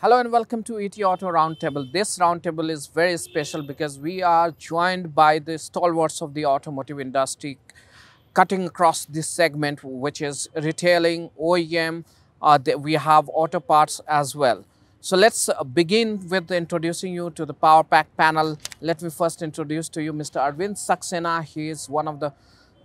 Hello and welcome to ETAuto Roundtable. This roundtable is very special because we are joined by the stalwarts of the automotive industry cutting across this segment, which is retailing, OEM, we have auto parts as well. So let's begin with introducing you to the Power Pack panel. Let me first introduce to you Mr. Arvind Saxena. He is one of the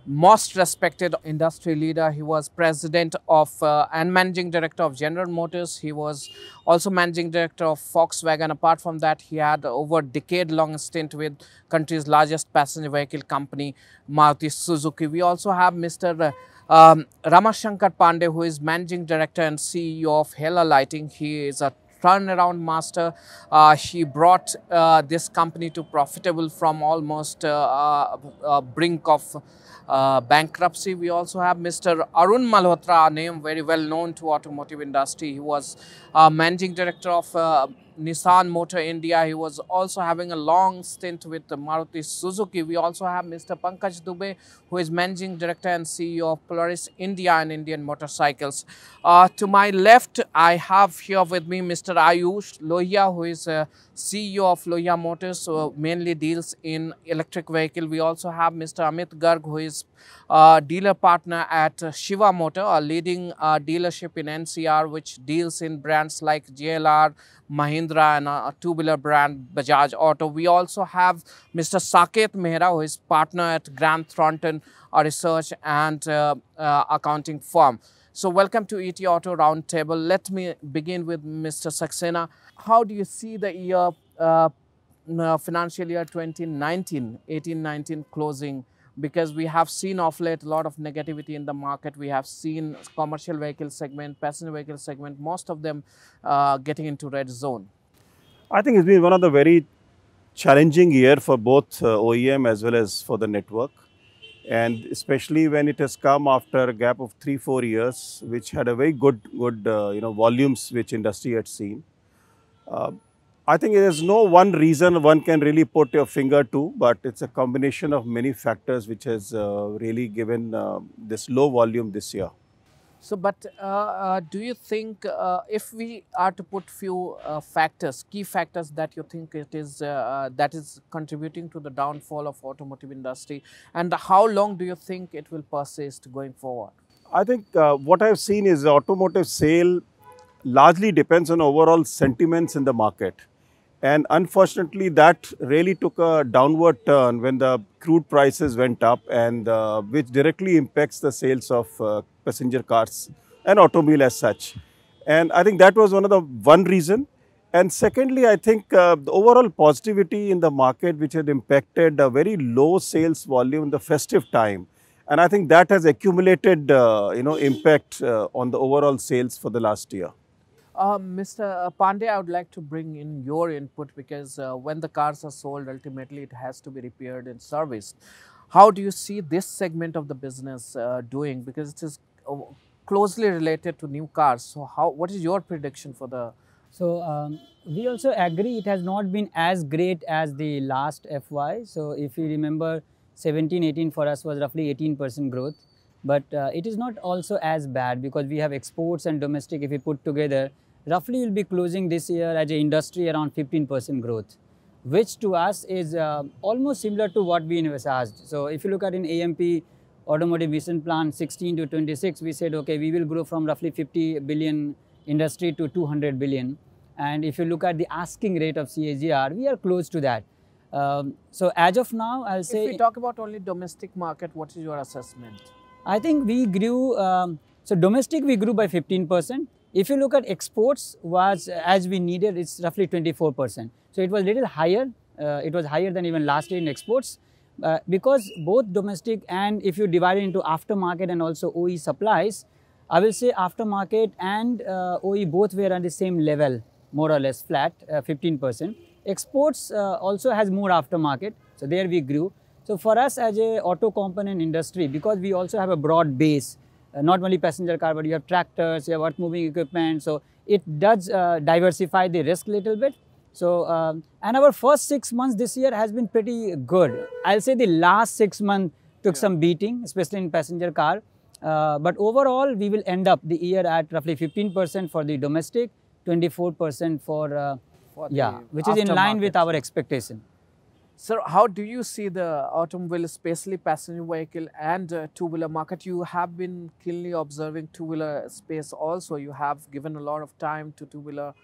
most respected industry leader. He was president of and managing director of General Motors. He was also managing director of Volkswagen. Apart from that, he had over decade-long stint with country's largest passenger vehicle company, Maruti Suzuki. We also have Mr. Ramashankar Pandey, who is managing director and CEO of Hella Lighting. He is a turnaround master. He brought this company to profitable from almost brink of bankruptcy. We also have Mr. Arun Malhotra, a name very well known to automotive industry. He was managing director of Nissan Motor India. He was also having a long stint with Maruti Suzuki. We also have Mr. Pankaj Dubey, who is managing director and CEO of Polaris India and Indian Motorcycles. To my left, I have here with me Mr. Ayush Lohia, who is CEO of Lohia Motors, so mainly deals in electric vehicle. We also have Mr. Amit Garg, who is dealer partner at Shiva Motor, a leading dealership in NCR, which deals in brands like JLR, Mahindra, and a two-wheeler brand Bajaj Auto. We also have Mr. Saket Mehra, who is partner at Grant Thornton, a research and accounting firm. So welcome to ETAuto Roundtable. Let me begin with Mr. Saxena. How do you see the year, financial year 2019, 18-19 closing? Because we have seen of late a lot of negativity in the market. We have seen commercial vehicle segment, passenger vehicle segment, most of them getting into red zone. I think it's been one of the very challenging year for both OEM as well as for the network. And especially when it has come after a gap of 3-4 years, which had a very good volumes which industry had seen. I think there is no one reason one can really put your finger to, but it's a combination of many factors which has really given this low volume this year. So, but do you think if we are to put few factors, key factors that you think it is that is contributing to the downfall of automotive industry, and how long do you think it will persist going forward? I think what I've seen is the automotive sale largely depends on overall sentiments in the market. And unfortunately, that really took a downward turn when the crude prices went up, and which directly impacts the sales of passenger cars and automobile as such. And I think that was one reason. And secondly, I think the overall positivity in the market, which had impacted a very low sales volume in the festive time. And I think that has accumulated, impact on the overall sales for the last year. Mr. Pandey, I would like to bring in your input because when the cars are sold, ultimately it has to be repaired and serviced. How do you see this segment of the business doing? Because it is closely related to new cars. So, what is your prediction for the? So, we also agree it has not been as great as the last FY. So, if you remember, 17-18 for us was roughly 18% growth. But it is not also as bad because we have exports and domestic. If we put together, roughly we'll be closing this year as an industry around 15% growth, which to us is almost similar to what we envisaged. So if you look at in AMP Automotive Vision Plan 16 to 26, we said, okay, we will grow from roughly 50 billion industry to 200 billion. And if you look at the asking rate of CAGR, we are close to that. So as of now, I'll say... If we talk about only domestic market, what is your assessment? I think we grew, so domestic we grew by 15%. If you look at exports was as we needed, it's roughly 24%. So it was a little higher. It was higher than even last year in exports because both domestic and if you divide it into aftermarket and also OE supplies, I will say aftermarket and OE both were at the same level, more or less flat, 15%. Exports also has more aftermarket. So there we grew. So for us as a auto component industry, because we also have a broad base, not only passenger car, but you have tractors, you have earth moving equipment. So it does diversify the risk a little bit. So, and our first 6 months this year has been pretty good. I'll say the last 6 months took some beating, especially in passenger car. But overall, we will end up the year at roughly 15% for the domestic, 24% For yeah, the which is in line with aftermarket. our expectation. Sir, how do you see the automobile, especially passenger vehicle and two-wheeler market? You have been keenly observing two-wheeler space also. You have given a lot of time to two-wheeler.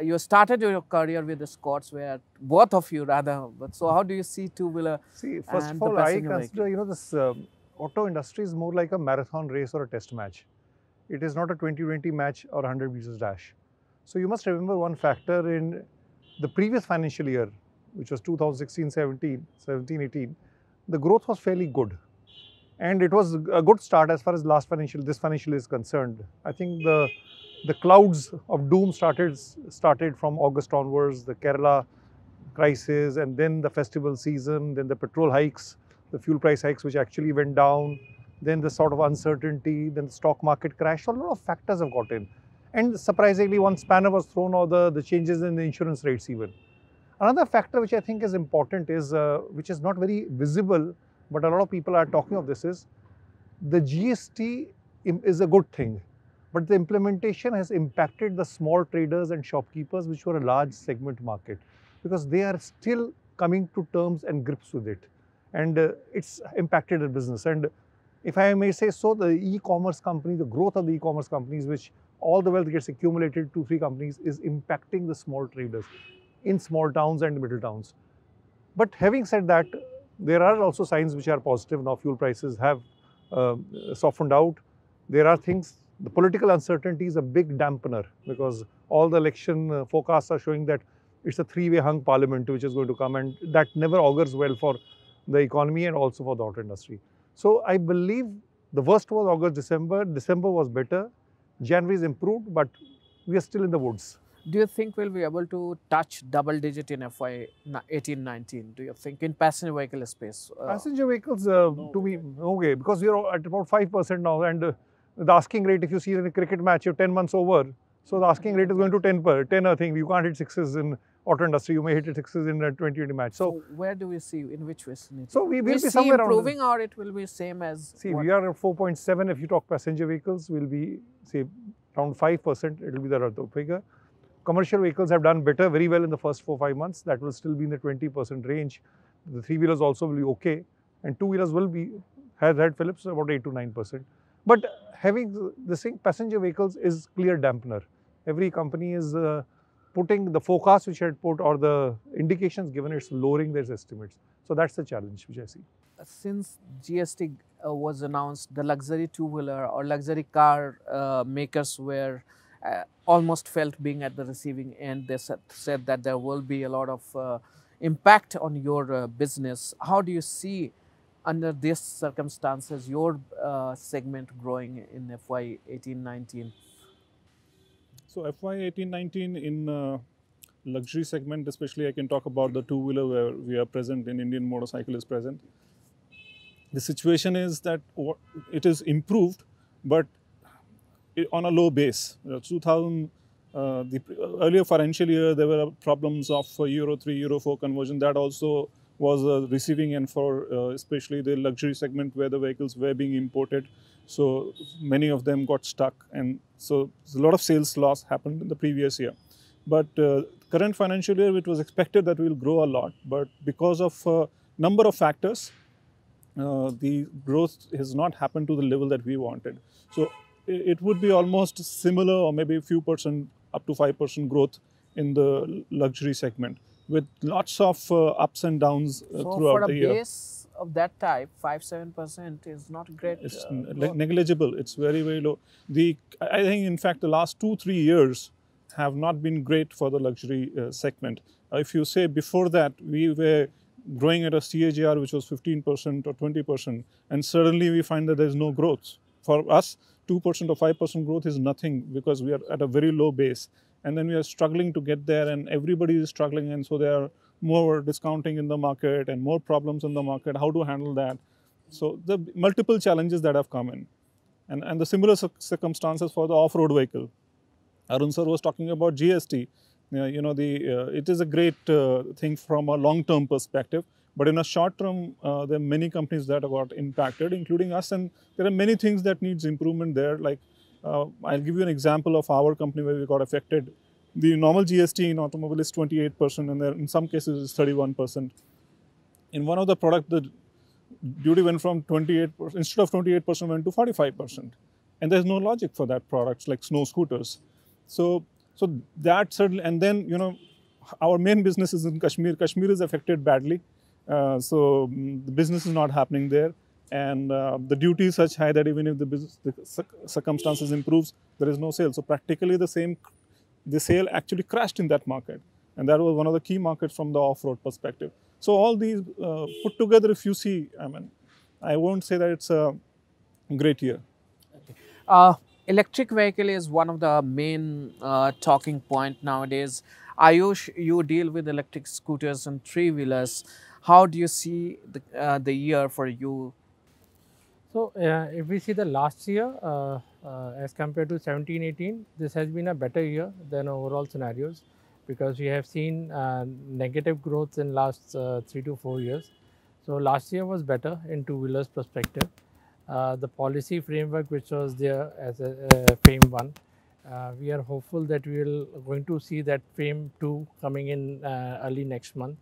You started your career with the Scots, where both of you rather. But so, how do you see two-wheeler See, first of and the all, I passenger vehicle? consider, this auto industry is more like a marathon race or a test match. It is not a 2020 match or a 100 meters dash. So you must remember one factor in the previous financial year, which was 2016-17, 17-18, the growth was fairly good. And it was a good start as far as this financial year is concerned. I think the clouds of doom started from August onwards, the Kerala crisis, and then the festival season, then the petrol hikes, the fuel price hikes which actually went down, then the sort of uncertainty, then the stock market crash. So a lot of factors have got in. And surprisingly, one spanner was thrown, or the changes in the insurance rates even. Another factor which I think is important is, which is not very visible, but a lot of people are talking of this, is the GST is a good thing, but the implementation has impacted the small traders and shopkeepers, which were a large segment market, because they are still coming to terms and grips with it, and it's impacted their business. And if I may say so, the e-commerce company, the growth of the e-commerce companies, which all the wealth gets accumulated to 3 companies, is impacting the small traders in small towns and middle towns. But having said that, there are also signs which are positive. Now fuel prices have softened out. There are things, the political uncertainty is a big dampener, because all the election forecasts are showing that it's a 3-way hung parliament which is going to come, and that never augurs well for the economy and also for the auto industry. So I believe the worst was August, December. December was better. January is improved, but we are still in the woods. Do you think we'll be able to touch double digit in FY18-19? Do you think in passenger vehicle space? Passenger vehicles, to me, okay, because we are at about 5% now, and the asking rate, if you see in a cricket match, you're 10 months over. So the asking rate is going to 10 I think. You can't hit sixes in auto industry. You may hit sixes in a 2020 match. So where do we see, in which vicinity? So we will be see somewhere improving, around, or it will be same as? see, we are at 4.7. If you talk passenger vehicles, will be, say, around 5%. It will be the figure. Commercial vehicles have done better, very well in the first 4-5 months. That will still be in the 20% range. The 3-wheelers also will be okay, and 2-wheelers will be, has had Philips about 8 to 9%. But having this thing, passenger vehicles is clear dampener. Every company is putting the forecast which had put, or the indications given, it's lowering their estimates. So that's the challenge which I see. Since GST was announced, the luxury two-wheeler or luxury car makers were almost felt being at the receiving end. They said that there will be a lot of impact on your business. How do you see, under these circumstances, your segment growing in FY18-19? So FY18-19 in luxury segment, especially I can talk about the two-wheeler where we are present, in Indian Motorcycle is present. The situation is that it is improved, but on a low base. 2000, the earlier financial year, there were problems of Euro 3, Euro 4 conversion. That also was a receiving end for especially the luxury segment where the vehicles were being imported. So many of them got stuck, and so a lot of sales loss happened in the previous year. But current financial year, it was expected that we will grow a lot, but because of number of factors, the growth has not happened to the level that we wanted. So it would be almost similar, or maybe a few percent, up to 5% growth in the luxury segment, with lots of ups and downs throughout the year. For a base of that type, 5-7% is not great. It's negligible. It's very, very low. I think, in fact, the last 2-3 years have not been great for the luxury segment. If you say before that, we were growing at a CAGR which was 15% or 20%, and suddenly we find that there is no growth. For us, 2% or 5% growth is nothing, because we are at a very low base, and then we are struggling to get there, and everybody is struggling, and so there are more discounting in the market and more problems in the market. How to handle that? So the multiple challenges that have come in, and the similar circumstances for the off-road vehicle. Arun sir was talking about GST. It is a great thing from a long-term perspective, but in a short term, there are many companies that have got impacted, including us, and there are many things that needs improvement there. Like, I'll give you an example of our company where we got affected. the normal GST in automobile is 28%, and there, in some cases it's 31%. In one of the product, the duty went from 28%, instead of 28% went to 45%. And there's no logic for that products like snow scooters. So that certainly, and then, you know, our main business is in Kashmir. Kashmir is affected badly. The business is not happening there. And the duty is such high that even if the circumstances improves, there is no sale. So practically the sale actually crashed in that market. And that was one of the key markets from the off-road perspective. So all these put together, if you see, I mean, I won't say that it's a great year. Electric vehicle is one of the main talking point nowadays. Ayush, you deal with electric scooters and three-wheelers. How do you see the year for you? So, if we see the last year as compared to 17-18, this has been a better year than overall scenarios, because we have seen negative growth in last 3 to 4 years. So, last year was better in two-wheelers perspective. The policy framework which was there as a FAME 1, we are hopeful that we are going to see that FAME 2 coming in early next month.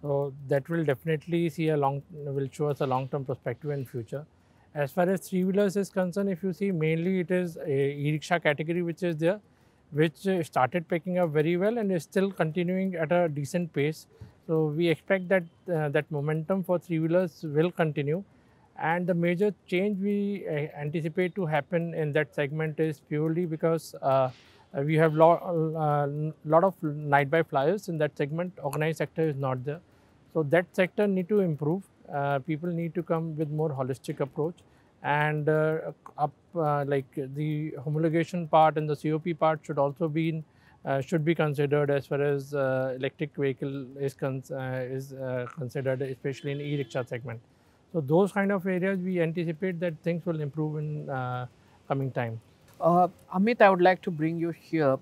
So, that will definitely will show us a long-term perspective in future. As far as three-wheelers is concerned, if you see, mainly it is a e-rickshaw category which is there, which started picking up very well and is still continuing at a decent pace. So, we expect that that momentum for three-wheelers will continue. And the major change we anticipate to happen in that segment is purely because we have lot of night-buy flyers in that segment. Organized sector is not there. So, that sector need to improve. People need to come with more holistic approach, and like the homologation part and the COP part should also be considered as far as electric vehicle is considered, especially in e-rickshaw segment. So those kind of areas we anticipate that things will improve in coming time. Amit, I would like to bring you here.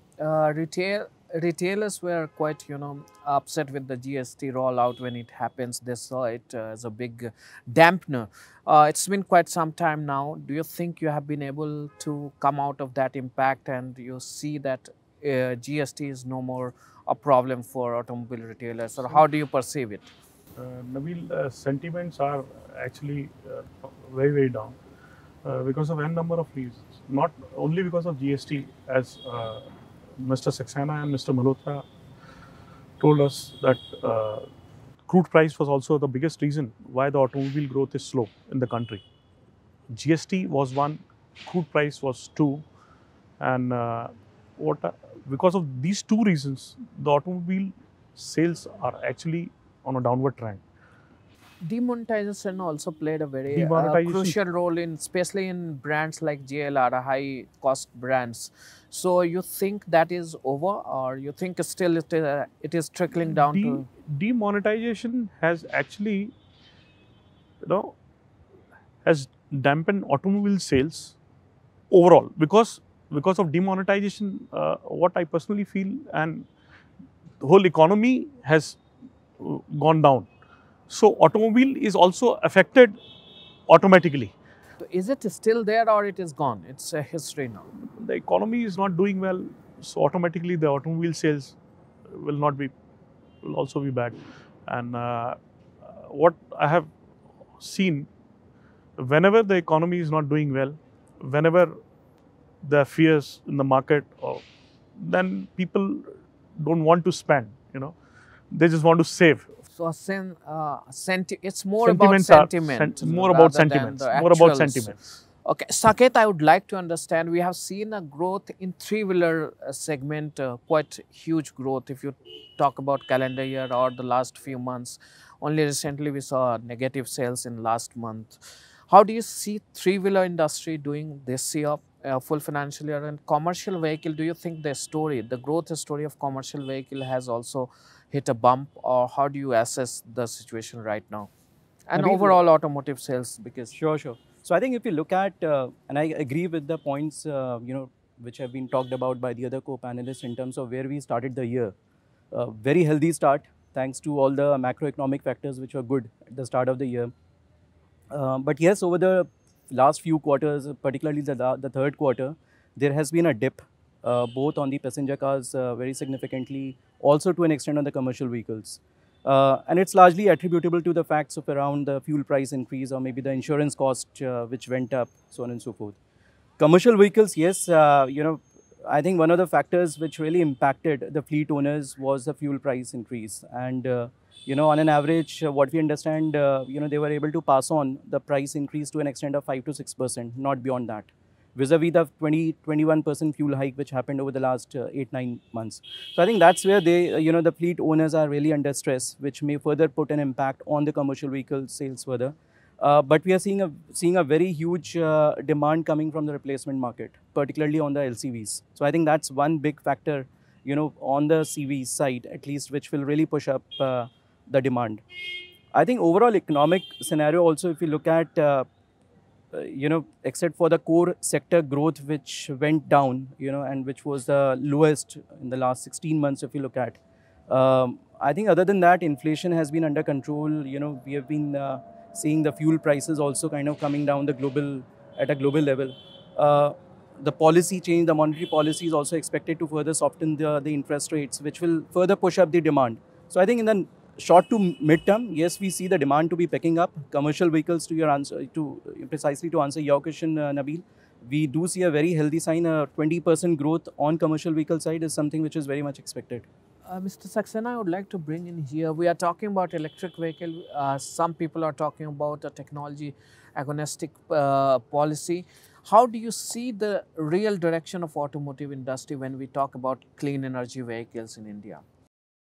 Retailers were quite, upset with the GST rollout when it happens. They saw it as a big dampener. It's been quite some time now. Do you think you have been able to come out of that impact, and you see that GST is no more a problem for automobile retailers, or how do you perceive it? Nabil, sentiments are actually very, very down because of n number of reasons. Not only because of GST, as Mr. Saxena and Mr. Malhotra told us that crude price was also the biggest reason why the automobile growth is slow in the country. GST was one, crude price was two, and because of these two reasons, the automobile sales are actually on a downward trend. Demonetization also played a very crucial role in, especially in brands like JLR, high cost brands. So you think that is over, or you think still it is trickling down to? Demonetization has actually, has dampened automobile sales overall, because of demonetization. What I personally feel, and the whole economy has gone down. So automobile is also affected automatically. So is it still there, or it is gone? It's a history now. The economy is not doing well, so automatically the automobile sales will also be bad. And what I have seen, whenever the economy is not doing well, whenever there are fears in the market, then people don't want to spend. They just want to save. So it's more about sentiment. More about sentiments. Okay, Saket, I would like to understand, we have seen a growth in three-wheeler segment, quite huge growth if you talk about calendar year or the last few months. Only recently we saw negative sales in last month. How do you see three-wheeler industry doing this year, full financial year? And commercial vehicle, do you think the growth story of commercial vehicle has also hit a bump, or how do you assess the situation right now? And overall automotive sales, because... Sure. So I think if you look at, and I agree with the points, which have been talked about by the other co-panelists in terms of where we started the year. Very healthy start, thanks to all the macroeconomic factors which were good at the start of the year. But yes, over the last few quarters, particularly the third quarter, there has been a dip both on the passenger cars very significantly, also to an extent on the commercial vehicles. And it's largely attributable to the facts of around the fuel price increase or maybe the insurance cost which went up, so on and so forth. Commercial vehicles, yes, I think one of the factors which really impacted the fleet owners was the fuel price increase. And, on an average, what we understand, they were able to pass on the price increase to an extent of 5 to 6%, not beyond that, vis-a-vis the 21% fuel hike which happened over the last 8-9 months. So I think that's where the fleet owners are really under stress, which may further put an impact on the commercial vehicle sales further. But we are seeing a very huge demand coming from the replacement market, particularly on the LCVs. So I think that's one big factor, on the CV side, at least, which will really push up the demand. I think overall economic scenario also, if you look at, except for the core sector growth, which went down, and which was the lowest in the last 16 months, if you look at, I think other than that, inflation has been under control. We have been seeing the fuel prices also kind of coming down at a global level. The policy change, the monetary policy is also expected to further soften the interest rates, which will further push up the demand. So I think in the short to mid-term, yes, we see the demand to be picking up. Commercial vehicles, precisely to answer your question, Nabil, we do see a very healthy sign. A 20% growth on commercial vehicle side is something which is very much expected. Mr. Saxena, I would like to bring in here, we are talking about electric vehicle. Some people are talking about a technology agnostic policy. How do you see the real direction of automotive industry when we talk about clean energy vehicles in India?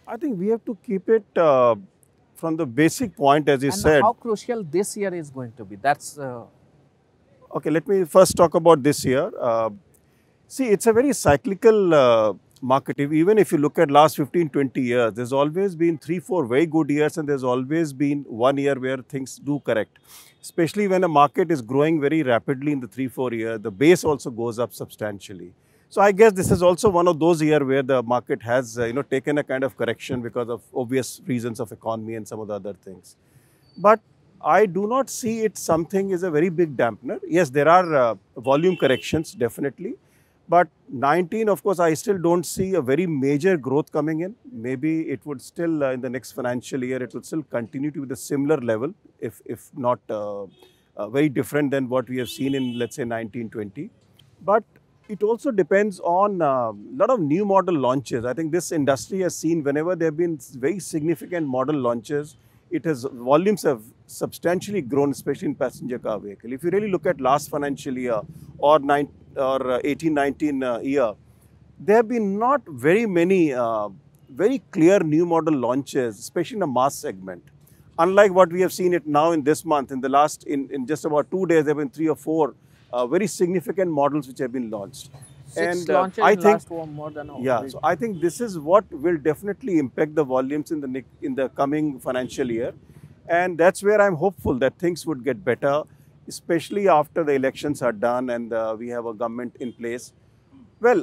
I think we have to keep it from the basic point, as you said. How crucial this year is going to be? That's okay. Let me first talk about this year. See, it's a very cyclical market. Even if you look at last 15-20 years, there's always been 3-4 very good years, and there's always been 1 year where things do correct. Especially when a market is growing very rapidly in the 3-4 years, the base also goes up substantially. So I guess this is also one of those years where the market has taken a kind of correction because of obvious reasons of economy and some of the other things. But I do not see it something is a very big dampener. Yes, there are volume corrections definitely. But 19, of course, I still don't see a very major growth coming in. Maybe it would still, in the next financial year, it would still continue to be the similar level, if not very different than what we have seen in, let's say, 19-20. But it also depends on a lot of new model launches. I think this industry has seen whenever there have been very significant model launches, volumes have substantially grown, especially in passenger car vehicle. If you really look at last financial year or 18-19 year, there have been not very many very clear new model launches, especially in the mass segment. Unlike what we have seen it now in this month, in just about 2 days, there have been 3 or 4 very significant models which have been launched. 6 launches I think, more than a yeah, so I think this is what will definitely impact the volumes in the coming financial year. And that's where I'm hopeful that things would get better, especially after the elections are done and we have a government in place. Well,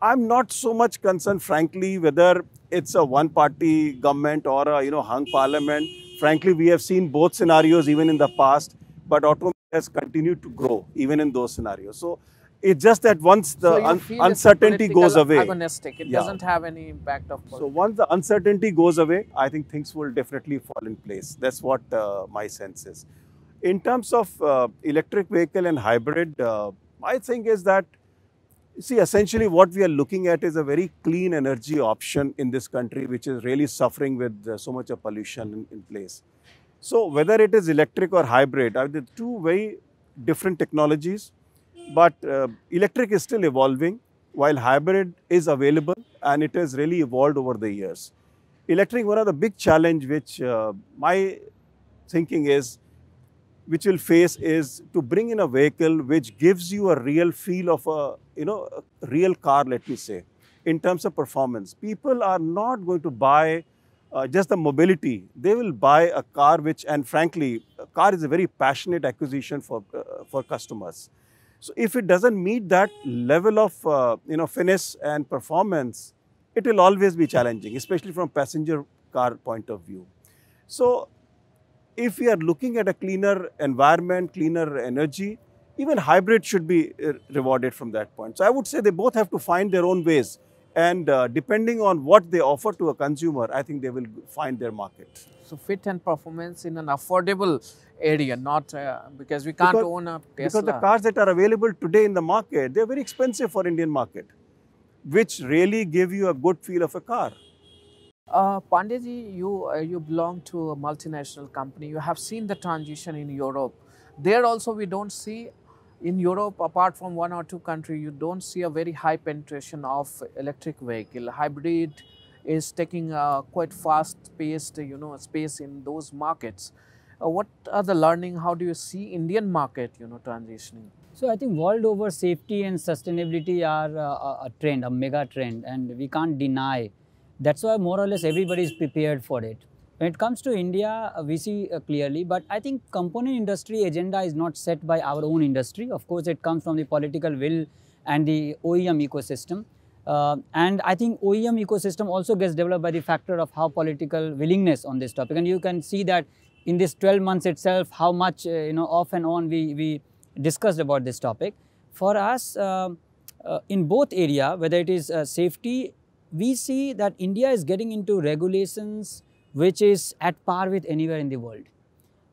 I'm not so much concerned, frankly, whether it's a one-party government or a hung parliament. Frankly, we have seen both scenarios even in the past, but automobile has continued to grow even in those scenarios. So it's just that once the uncertainty goes away, agnostic. It doesn't have any impact of politics. So once the uncertainty goes away, I think things will definitely fall in place. That's what my sense is. In terms of electric vehicle and hybrid, my thing is that, see, essentially what we are looking at is a very clean energy option in this country, which is really suffering with so much of pollution in place. So whether it is electric or hybrid, are the two very different technologies, but electric is still evolving, while hybrid is available and it has really evolved over the years. Electric, one of the big challenge which my thinking is, which will face is to bring in a vehicle which gives you a real feel of a real car, let me say, in terms of performance. People are not going to buy just the mobility. They will buy a car which, and frankly, a car is a very passionate acquisition for customers. So if it doesn't meet that level of finesse and performance, it will always be challenging, especially from passenger car point of view. So if we are looking at a cleaner environment, cleaner energy, even hybrid should be rewarded from that point. So I would say they both have to find their own ways, and depending on what they offer to a consumer, I think they will find their market. So fit and performance in an affordable area, not because we can't own a Tesla. Because the cars that are available today in the market, they are very expensive for Indian market, which really give you a good feel of a car. Pandeyji, you belong to a multinational company. You have seen the transition in Europe. There also we don't see, in Europe, apart from one or two countries, you don't see a very high penetration of electric vehicle. Hybrid is taking a quite fast-paced, space in those markets. What are the learning? How do you see Indian market, transitioning? So I think world over safety and sustainability are a trend, a mega trend, and we can't deny. That's why more or less everybody is prepared for it. When it comes to India, we see clearly, but I think component industry agenda is not set by our own industry. Of course, it comes from the political will and the OEM ecosystem. And I think OEM ecosystem also gets developed by the factor of how political willingness on this topic. And you can see that in this 12 months itself, how much, off and on we discussed about this topic. For us, in both area, whether it is safety, we see that India is getting into regulations which is at par with anywhere in the world.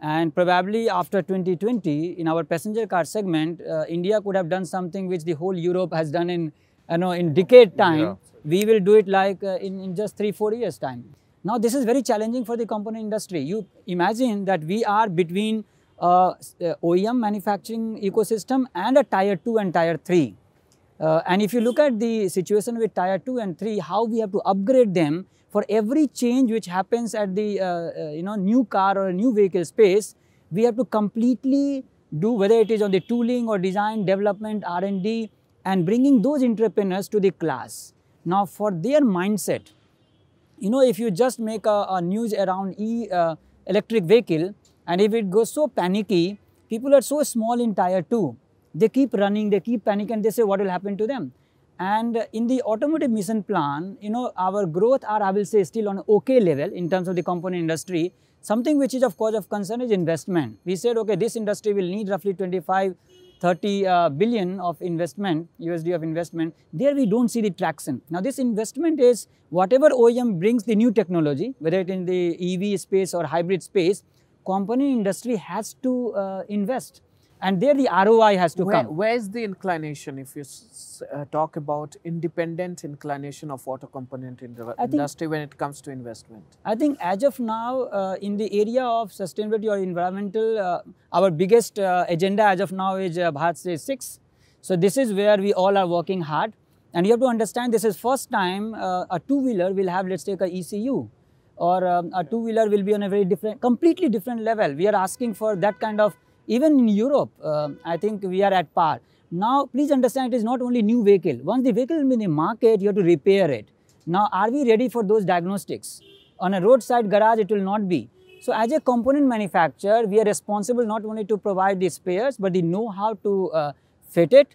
And probably after 2020, in our passenger car segment, India could have done something which the whole Europe has done in decade time. Yeah. We will do it like in just 3-4 years time. Now this is very challenging for the component industry. You imagine that we are between OEM manufacturing ecosystem and a tier 2 and tier 3. And if you look at the situation with tier 2 and 3, how we have to upgrade them for every change which happens at the new car or a new vehicle space, we have to completely do, whether it is on the tooling or design, development, R&D, and bringing those entrepreneurs to the class. Now for their mindset, if you just make a news around electric vehicle, and if it goes so panicky, people are so small in tier 2, they keep running, they keep panicking, they say what will happen to them. And in the automotive mission plan, our growth are, I will say, still on an okay level in terms of the component industry. Something which is of course of concern is investment. We said, okay, this industry will need roughly 25-30 billion of investment, USD of investment. There we don't see the traction. Now this investment is whatever OEM brings the new technology, whether it in the EV space or hybrid space, component industry has to invest. And there the ROI has to come. Where is the inclination, if you talk about independent inclination of auto component industry when it comes to investment? I think as of now, in the area of sustainability or environmental, our biggest agenda as of now is Bharat Stage 6. So this is where we all are working hard. And you have to understand, this is first time a two-wheeler will have, let's take a ECU. Or a two-wheeler will be on a very different, completely different level. We are asking for that kind of. Even in Europe, I think we are at par. Now, please understand, it is not only new vehicle. Once the vehicle is in the market, you have to repair it. Now, are we ready for those diagnostics? On a roadside garage, it will not be. So, as a component manufacturer, we are responsible not only to provide the spares, but the know-how to fit it.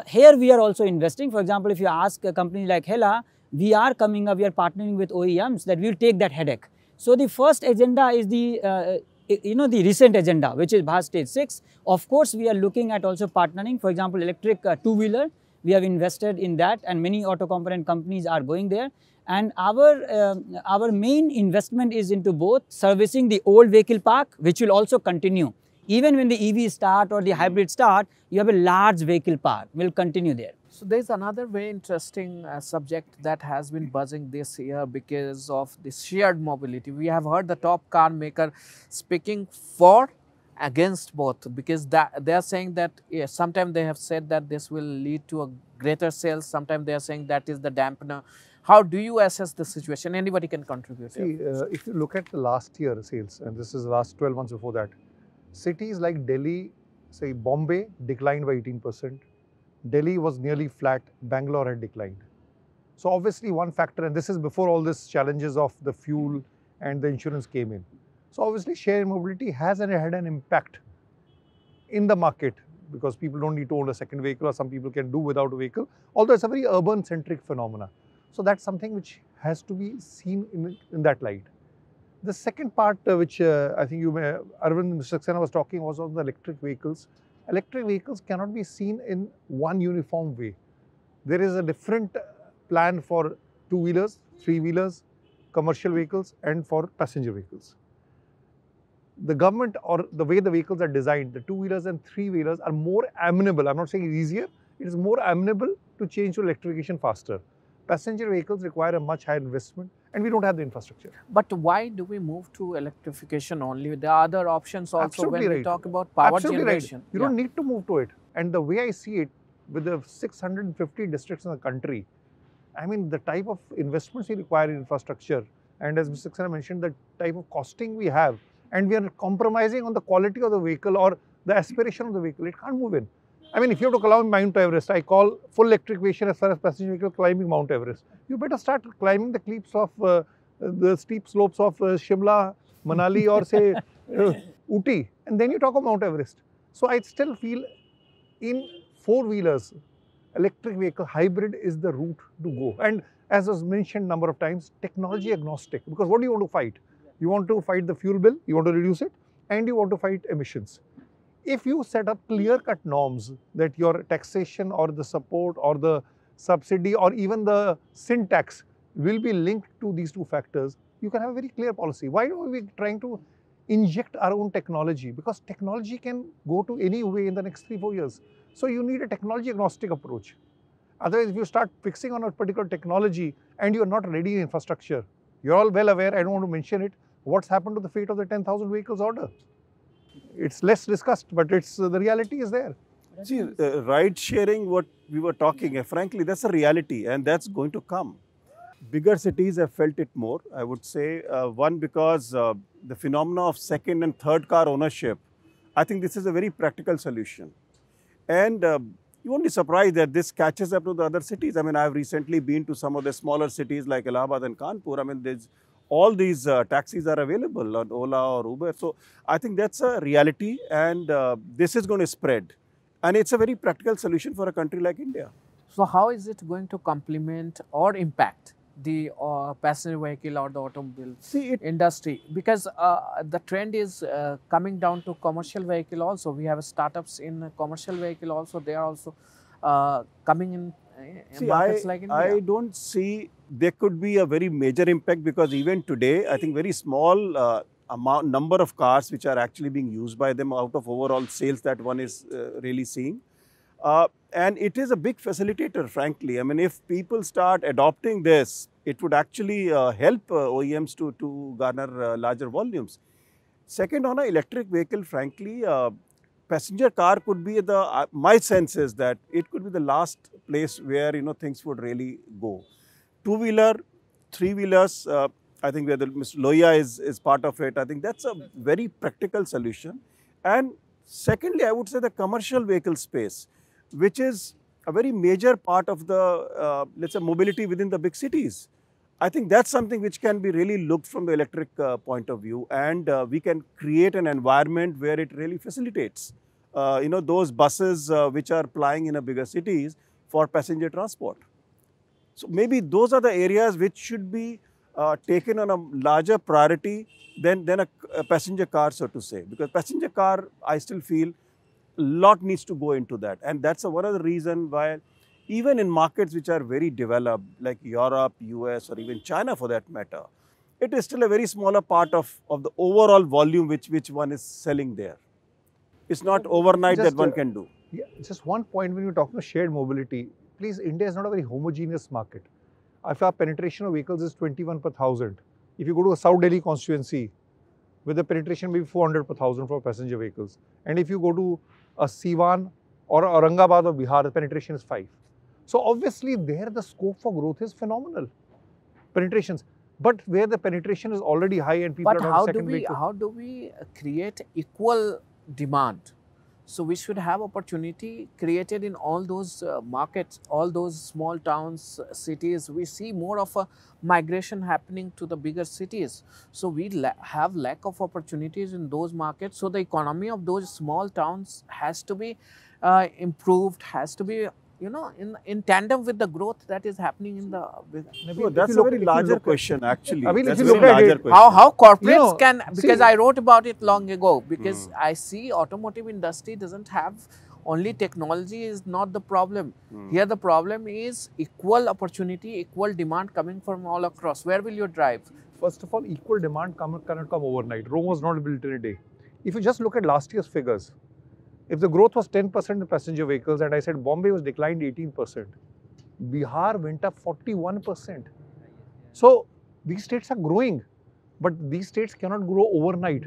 Here, we are also investing. For example, if you ask a company like Hella, we are coming up, we are partnering with OEMs that will take that headache. So, the first agenda is the the recent agenda, which is Bharat Stage 6. Of course, we are looking at also partnering. For example, electric two-wheeler, we have invested in that, and many auto component companies are going there. And our main investment is into both servicing the old vehicle park, which will also continue. Even when the EV start or the hybrid start, you have a large vehicle park, will continue there. So there's another very interesting subject that has been buzzing this year because of the shared mobility. We have heard the top car maker speaking for, against both, because they are saying that sometimes they have said that this will lead to a greater sales. Sometimes they are saying that is the dampener. How do you assess the situation? Anybody can contribute. See, if you look at the last year sales, and this is the last 12 months before that, cities like Delhi, say Bombay declined by 18%. Delhi was nearly flat, Bangalore had declined. So obviously one factor, and this is before all these challenges of the fuel and the insurance came in. So obviously shared mobility had an impact in the market because people don't need to own a second vehicle, or some people can do without a vehicle, although it's a very urban-centric phenomena. So that's something which has to be seen in that light. The second part which I think Arvind, Mr. Saxena was talking was on the electric vehicles. electric vehicles cannot be seen in one uniform way. There is a different plan for two-wheelers, three-wheelers, commercial vehicles, and for passenger vehicles. The government, or the way the vehicles are designed, the two-wheelers and three-wheelers are more amenable. I'm not saying it's easier, it is more amenable to change to electrification faster. Passenger vehicles require a much higher investment, and we don't have the infrastructure. But why do we move to electrification only? There are other options also. Absolutely when right. we talk about power Absolutely generation. Right. You don't need to move to it. And the way I see it, with the 650 districts in the country, I mean, the type of investments we require in infrastructure, and as Mr. Saxena mentioned, the type of costing we have, and we are compromising on the quality of the vehicle or the aspiration of the vehicle. It can't move in. I mean, if you have to climb Mount Everest, I call full electrification as far as passenger vehicle climbing Mount Everest. You better start climbing the cliffs of the steep slopes of Shimla, Manali, or say Ooty, and then you talk of Mount Everest. So I still feel in four-wheelers, electric vehicle hybrid is the route to go. And as was mentioned number of times, technology agnostic. Because what do you want to fight? You want to fight the fuel bill, you want to reduce it, and you want to fight emissions. If you set up clear-cut norms that your taxation or the support or the subsidy or even the sin tax will be linked to these two factors, you can have a very clear policy. Why are we trying to inject our own technology? Because technology can go to any way in the next 3-4 years. So you need a technology agnostic approach. Otherwise, if you start fixing on a particular technology and you are not ready in infrastructure, you're all well aware, I don't want to mention it, what's happened to the fate of the 10,000 vehicles order. It's less discussed, but it's the reality is there. See, ride sharing, what we were talking, frankly, that's a reality and that's going to come. Bigger cities have felt it more, I would say. One, because the phenomena of second and third car ownership, I think this is a very practical solution. And you won't be surprised that this catches up to the other cities. I mean, I've recently been to some of the smaller cities like Allahabad and Kanpur. I mean, all these taxis are available on Ola or Uber. So I think that's a reality, and this is going to spread. And it's a very practical solution for a country like India. So how is it going to complement or impact the passenger vehicle or the automobile industry? Because the trend is coming down to commercial vehicle also. We have startups in commercial vehicle also. They are also coming in markets like India. I don't see there could be a very major impact, because even today, I think very small number of cars which are actually being used by them out of overall sales that one is really seeing. And it is a big facilitator, frankly. I mean, if people start adopting this, it would actually help OEMs to garner larger volumes. Second, on an electric vehicle, frankly, passenger car could be my sense is that it could be the last place where, things would really go. Two-wheeler, three-wheelers, I think where Mr. Loya is part of it. I think that's a very practical solution. And secondly, I would say the commercial vehicle space, which is a very major part of the, let's say, mobility within the big cities. I think that's something which can be really looked from the electric point of view, and we can create an environment where it really facilitates, those buses which are plying in a bigger cities for passenger transport. So maybe those are the areas which should be taken on a larger priority than a passenger car, so to say. Because passenger car, I still feel a lot needs to go into that. And that's one of the reasons why even in markets which are very developed, like Europe, US, or even China for that matter, it is still a very smaller part of the overall volume which one is selling there. It's not overnight that one can do. Yeah, just one point when you're talking about shared mobility. Please, India is not a very homogeneous market. If our penetration of vehicles is 21 per thousand, if you go to a South Delhi constituency, with the penetration maybe 400 per thousand for passenger vehicles. And if you go to a Siwan or Aurangabad or Bihar, the penetration is 5. So obviously there the scope for growth is phenomenal. Penetrations. But where the penetration is already high and people are not second vehicle. How do we create equal demand? So we should have opportunity created in all those markets, all those small towns, cities. We see more of a migration happening to the bigger cities. So we have lack of opportunities in those markets. So the economy of those small towns has to be improved, has to be you know, in tandem with the growth that is happening in the. No, that's a very larger question, actually. I mean, if That's you a look very at larger it, question. How corporates You know, can, because see- I wrote about it long ago, because I see automotive industry doesn't have only technology is not the problem. Here the problem is equal opportunity, equal demand coming from all across. Where will you drive? First of all, equal demand cannot come overnight. Rome was not built in a day. If you just look at last year's figures, if the growth was 10% in passenger vehicles, and I said Bombay was declined 18%, Bihar went up 41%. So these states are growing, but these states cannot grow overnight.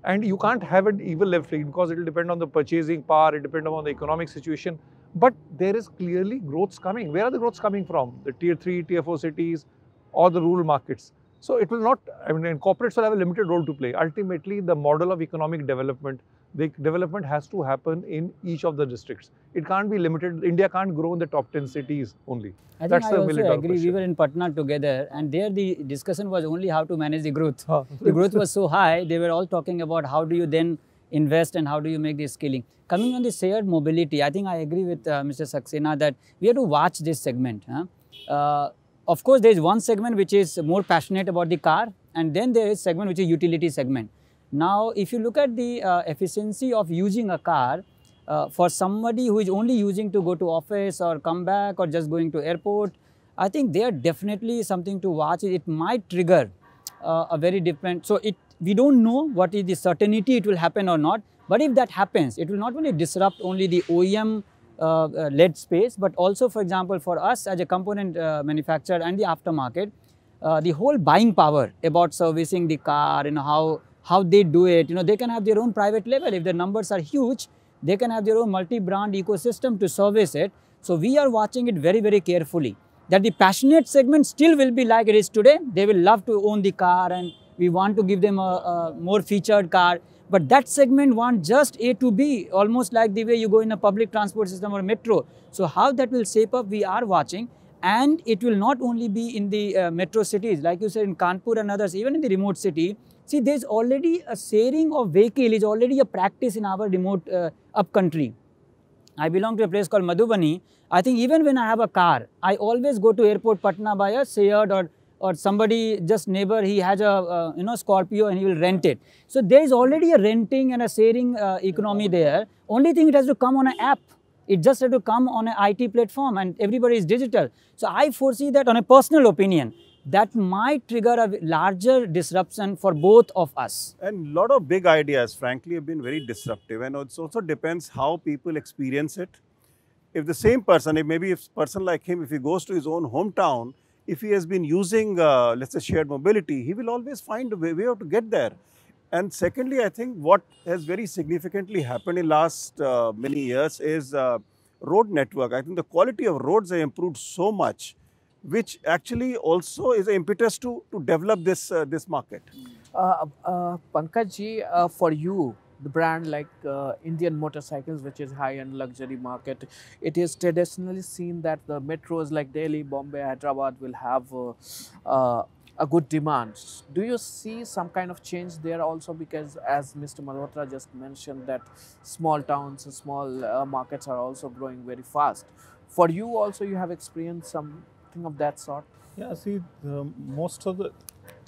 And you can't have an even level playing because it will depend on the purchasing power, it depends on the economic situation. But there is clearly growths coming. Where are the growths coming from? The tier 3, tier 4 cities or the rural markets. So it will not, I mean, and corporates will have a limited role to play. Ultimately, the model of economic development, the development has to happen in each of the districts. It can't be limited. India can't grow in the top 10 cities only. I think That's I the also million-dollar agree. We question. were in Patna together, and there the discussion was only how to manage the growth. The growth was so high, they were all talking about how do you then invest and how do you make the scaling. Coming on the shared mobility, I think I agree with Mr. Saxena that we have to watch this segment. Of course, there is one segment which is more passionate about the car, and then there is segment which is utility segment. Now, if you look at the efficiency of using a car, for somebody who is only using to go to office or come back or just going to airport, I think they are definitely something to watch. It might trigger a very different, so we don't know what is the certainty it will happen or not, but if that happens, it will not only disrupt only the OEM led space, but also, for example, for us as a component manufacturer and the aftermarket, the whole buying power about servicing the car, you know, how they do it, you know, they can have their own private label. If the numbers are huge, they can have their own multi-brand ecosystem to service it. So we are watching it very, very carefully, that the passionate segment still will be like it is today. They will love to own the car and we want to give them a more featured car. But that segment want just A to B, almost like the way you go in a public transport system or metro. So how that will shape up, we are watching. And it will not only be in the metro cities, like you said, in Kanpur and others, even in the remote city. See, there's already a sharing of vehicle is already a practice in our remote up country. I belong to a place called Madhubani. I think even when I have a car, I always go to airport Patna by a shared or somebody just neighbor, he has a Scorpio and he will rent it. So there is already a renting and a sharing economy there. Only thing, it has to come on an app. It just has to come on an IT platform and everybody is digital. So I foresee that, on a personal opinion, that might trigger a larger disruption for both of us. And a lot of big ideas, frankly, have been very disruptive. And it also depends how people experience it. If the same person, if maybe a person like him, if he goes to his own hometown, if he has been using, let's say, shared mobility, he will always find a way to get there. And secondly, I think what has very significantly happened in last many years is road network. I think the quality of roads have improved so much, which actually also is an impetus to develop this market. Pankaj ji, for you, the brand like Indian motorcycles, which is high-end luxury market, it is traditionally seen that the metros like Delhi, Bombay, Hyderabad will have a good demand. Do you see some kind of change there also? Because as Mr. Malhotra just mentioned, that small towns and small markets are also growing very fast. For you also, you have experienced something of that sort? Yeah, see,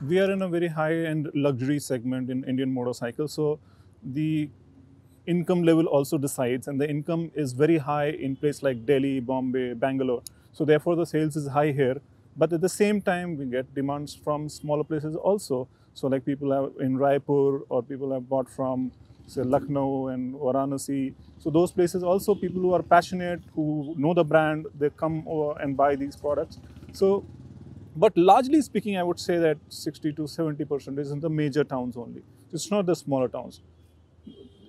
we are in a very high-end luxury segment in Indian motorcycles. So the income level also decides, and the income is very high in places like Delhi, Bombay, Bangalore. So therefore, the sales is high here. But at the same time, we get demands from smaller places also. So like people have in Raipur, or people have bought from, say, Lucknow and Varanasi. So those places also, people who are passionate, who know the brand, they come over and buy these products. So, but largely speaking, I would say that 60 to 70% is in the major towns only. It's not the smaller towns.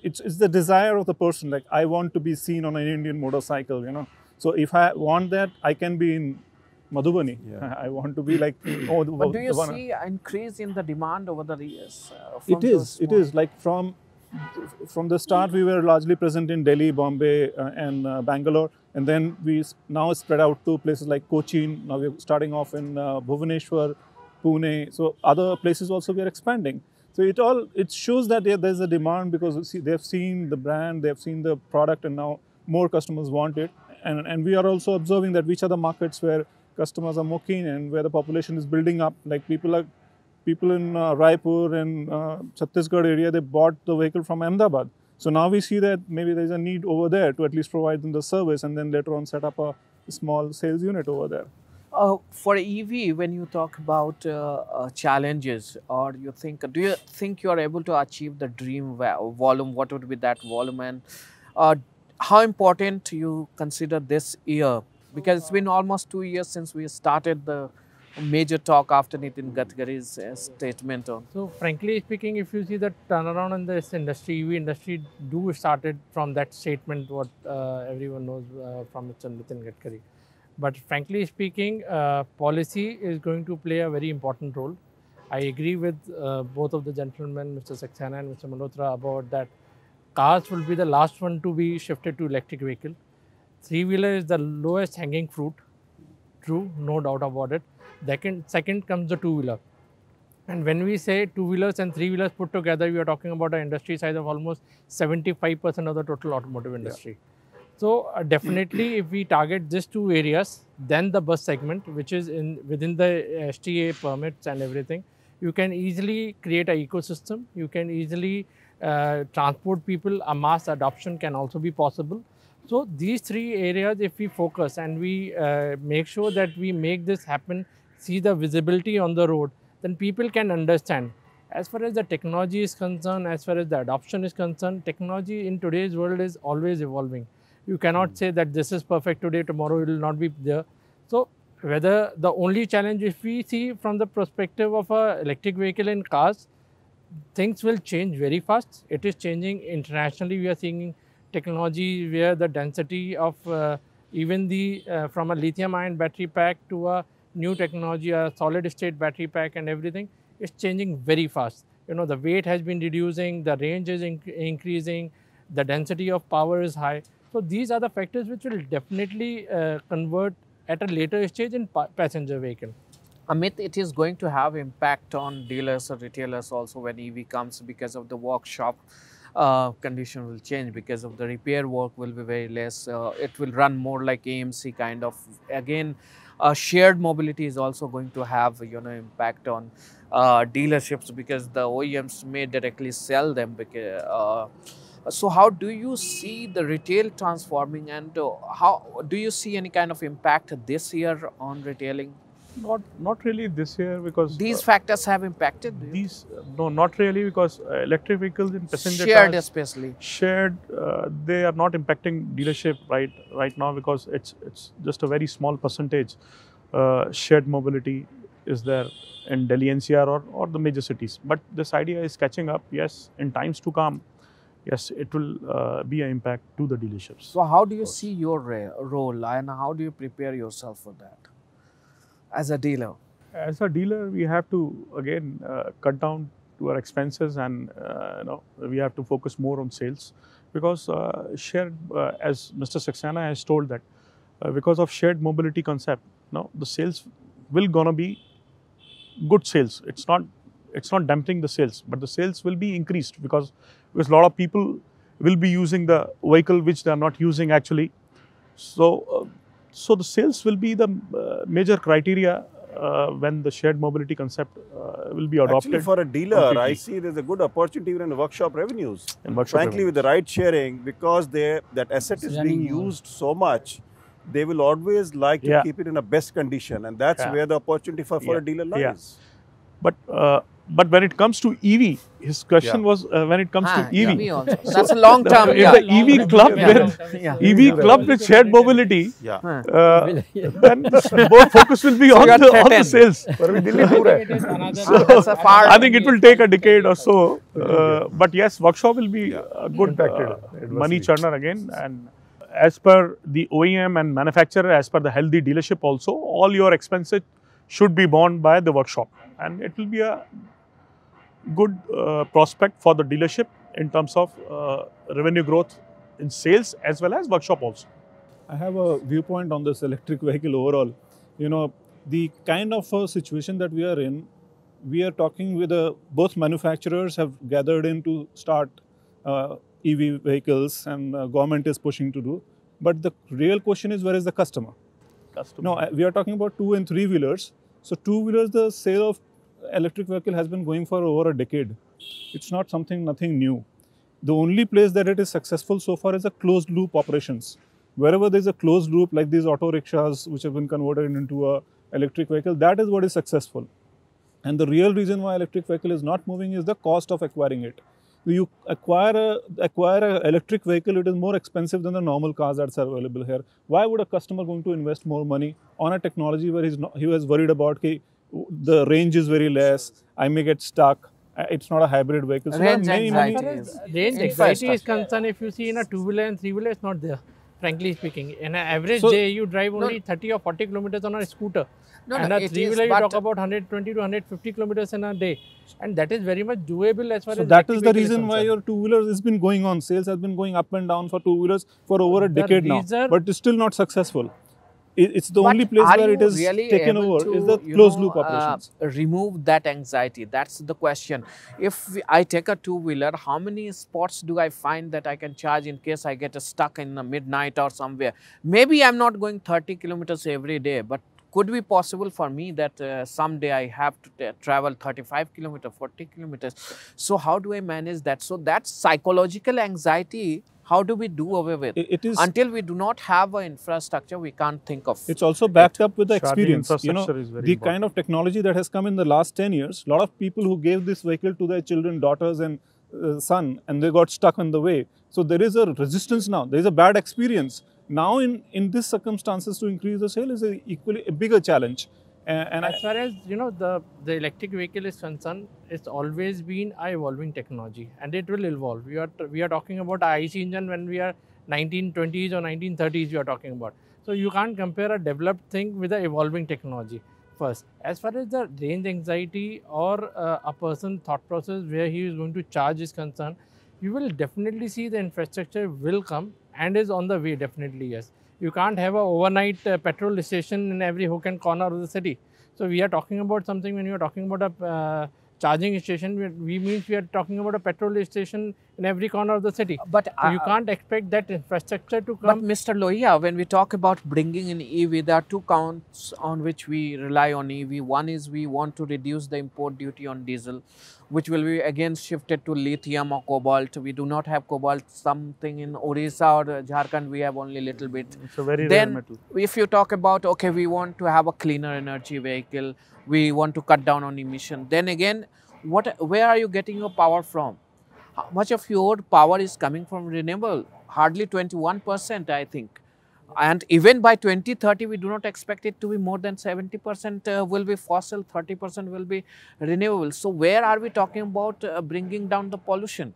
It's the desire of the person, like, I want to be seen on an Indian motorcycle, you know. So if I want that, I can be in Madhubani. Yeah. I want to be like, oh, but do you see an increase in the demand over the years? It is like from the start, we were largely present in Delhi, Bombay, and Bangalore, and then we now spread out to places like Cochin. Now we're starting off in Bhubaneswar, Pune. So other places also we are expanding. So it shows that there's a demand, because they've seen the brand, they've seen the product, and now more customers want it. and we are also observing that which are the markets where customers are more keen and where the population is building up. Like people in Raipur and Chhattisgarh area, they bought the vehicle from Ahmedabad. So now we see that maybe there is a need over there to at least provide them the service and then later on set up a small sales unit over there. For EV, when you talk about challenges, or do you think you are able to achieve the dream volume? What would be that volume, and how important you consider this year? Because it's been almost 2 years since we started the major talk after Nitin Gadkari's statement on. So frankly speaking, if you see the turnaround in this industry, EV industry started from that statement what everyone knows from Mr. Nitin Gadkari. But frankly speaking, policy is going to play a very important role. I agree with both of the gentlemen, Mr. Saxena and Mr. Malhotra, about that cars will be the last one to be shifted to electric vehicle. Three-wheeler is the lowest hanging fruit. True, no doubt about it. Second comes the two-wheeler. And when we say two-wheelers and three-wheelers put together, we are talking about an industry size of almost 75% of the total automotive industry. Yeah. So definitely, if we target these two areas, then the bus segment, which is within the STA permits and everything, you can easily create an ecosystem. You can easily transport people. A mass adoption can also be possible. So these three areas, if we focus and we make sure that we make this happen, see the visibility on the road, then people can understand. As far as the technology is concerned, as far as the adoption is concerned, technology in today's world is always evolving. You cannot say that this is perfect today, tomorrow it will not be there. So whether the only challenge, if we see from the perspective of an electric vehicle in cars, things will change very fast. It is changing internationally. We are seeing technology where the density of even from a lithium ion battery pack to a new technology, a solid state battery pack and everything is changing very fast. You know, the weight has been reducing, the range is increasing, the density of power is high. So these are the factors which will definitely convert at a later stage in passenger vehicle. Amit, it is going to have impact on dealers or retailers also when EV comes, because of the workshop condition will change, because of the repair work will be very less. It will run more like AMC kind of. Again, shared mobility is also going to have impact on dealerships, because the OEMs may directly sell them. So how do you see the retail transforming, and how do you see any kind of impact this year on retailing? Not really this year, because these factors have impacted these. No, not really, because electric vehicles in passenger shared cars, especially shared, they are not impacting dealership right now, because it's just a very small percentage. Shared mobility is there in Delhi NCR or the major cities, but this idea is catching up. Yes, in times to come, yes, it will be an impact to the dealerships. So how do you see your role, and how do you prepare yourself for that as a dealer? As a dealer, we have to again cut down to our expenses, and we have to focus more on sales, because shared, as Mr. Saxena has told, that because of shared mobility concept, the sales will gonna be good sales. It's not damping the sales, but the sales will be increased, because a lot of people will be using the vehicle which they are not using actually. So the sales will be the major criteria when the shared mobility concept will be adopted. Actually, for a dealer, completely. I see there's a good opportunity even in workshop revenues. Frankly, with the ride sharing, because that asset is being used so much, they will always like to keep it in a best condition, and that's where the opportunity for a dealer lies. But when it comes to EV, his question was when it comes to EV. So that's a long term. If the EV club with shared mobility, then more focus will be on the sales. So I think it will take a decade or so. But yes, workshop will be a good money churner again. And as per the OEM and manufacturer, as per the healthy dealership also, all your expenses should be borne by the workshop. And it will be a good prospect for the dealership in terms of revenue growth in sales as well as workshop also. I have a viewpoint on this electric vehicle overall. The kind of a situation that we are in, we are talking with both manufacturers have gathered in to start EV vehicles, and government is pushing to do. But the real question is, where is the customer? No, we are talking about 2 and 3 wheelers. So 2 wheelers, the sale of electric vehicle has been going for over a decade. It's not nothing new. The only place that it is successful so far is a closed loop operations. Wherever there is a closed loop, like these auto rickshaws which have been converted into a electric vehicle, that is what is successful. And the real reason why electric vehicle is not moving is the cost of acquiring it. You acquire a electric vehicle, it is more expensive than the normal cars that are available here. Why would a customer going to invest more money on a technology where he was worried about, okay, the range is very less, I may get stuck, it's not a hybrid vehicle. So Range there are anxiety many is Range anxiety is concerned if you see in a 2-wheeler and 3-wheeler, it's not there. Frankly speaking, in an average day, you drive only 30 or 40 kilometers on a scooter. And a 3-wheeler, you talk about 120 to 150 kilometers in a day. And that is very much doable as far So as that electric is the vehicle reason why concerned. your 2-wheelers has been going on. Sales has been going up and down for 2-wheelers for over a The decade now. reason- But it's still not successful. It's the But only place are where it you is really taken able over to, is the you closed know, loop operations. remove that anxiety? That's the question. If I take a 2-wheeler, how many spots do I find that I can charge in case I get stuck in the midnight or somewhere? Maybe I'm not going 30 kilometers every day, but could be possible for me that someday I have to travel 35 kilometers, 40 kilometers. So how do I manage that? So that psychological anxiety, how do we do away with? It is Until we do not have an infrastructure, we can't think of It's also backed it. up with the Charging experience. You know, infrastructure is very the important. kind of technology that has come in the last 10 years, a lot of people who gave this vehicle to their children, daughters and son, and they got stuck on the way. So there is a resistance now. There is a bad experience. Now in these circumstances, to increase the sale is equally a bigger challenge. And As far as the electric vehicle is concerned, it's always been a evolving technology, and it will evolve. We are talking about a IC engine when we are 1920s or 1930s. We are talking about. So you can't compare a developed thing with an evolving technology. First, as far as the range anxiety or a person thought process where he is going to charge is concerned, you will definitely see the infrastructure will come and is on the way. Definitely, yes. You can't have a overnight petrol station in every hook and corner of the city. So we are talking about something when you are talking about a charging station, we are talking about a petrol station in every corner of the city. But So you can't expect that infrastructure to But come. Mr. Lohia, when we talk about bringing in EV, there are two counts on which we rely on EV. One is we want to reduce the import duty on diesel, which will be again shifted to lithium or cobalt. We do not have cobalt. Something in Orissa or Jharkhand, we have only little bit. It's a very rare Then metal. if you talk about, okay, we want to have a cleaner energy vehicle, we want to cut down on emission. Then again, where are you getting your power from? How much of your power is coming from renewable? Hardly 21%, I think. And even by 2030, we do not expect it to be more than 70% will be fossil, 30% will be renewable. So where are we talking about bringing down the pollution?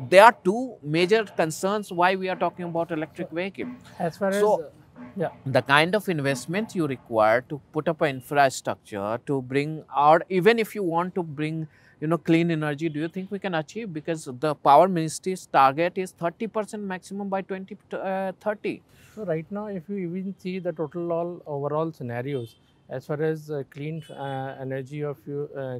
There are two major concerns why we are talking about electric vehicle. As far as So, yeah. the kind of investment you require to put up an infrastructure to bring, or even if you want to bring clean energy, do you think we can achieve? Because the power ministry's target is 30% maximum by 2030. So right now, if you even see the overall scenarios, as far as clean energy or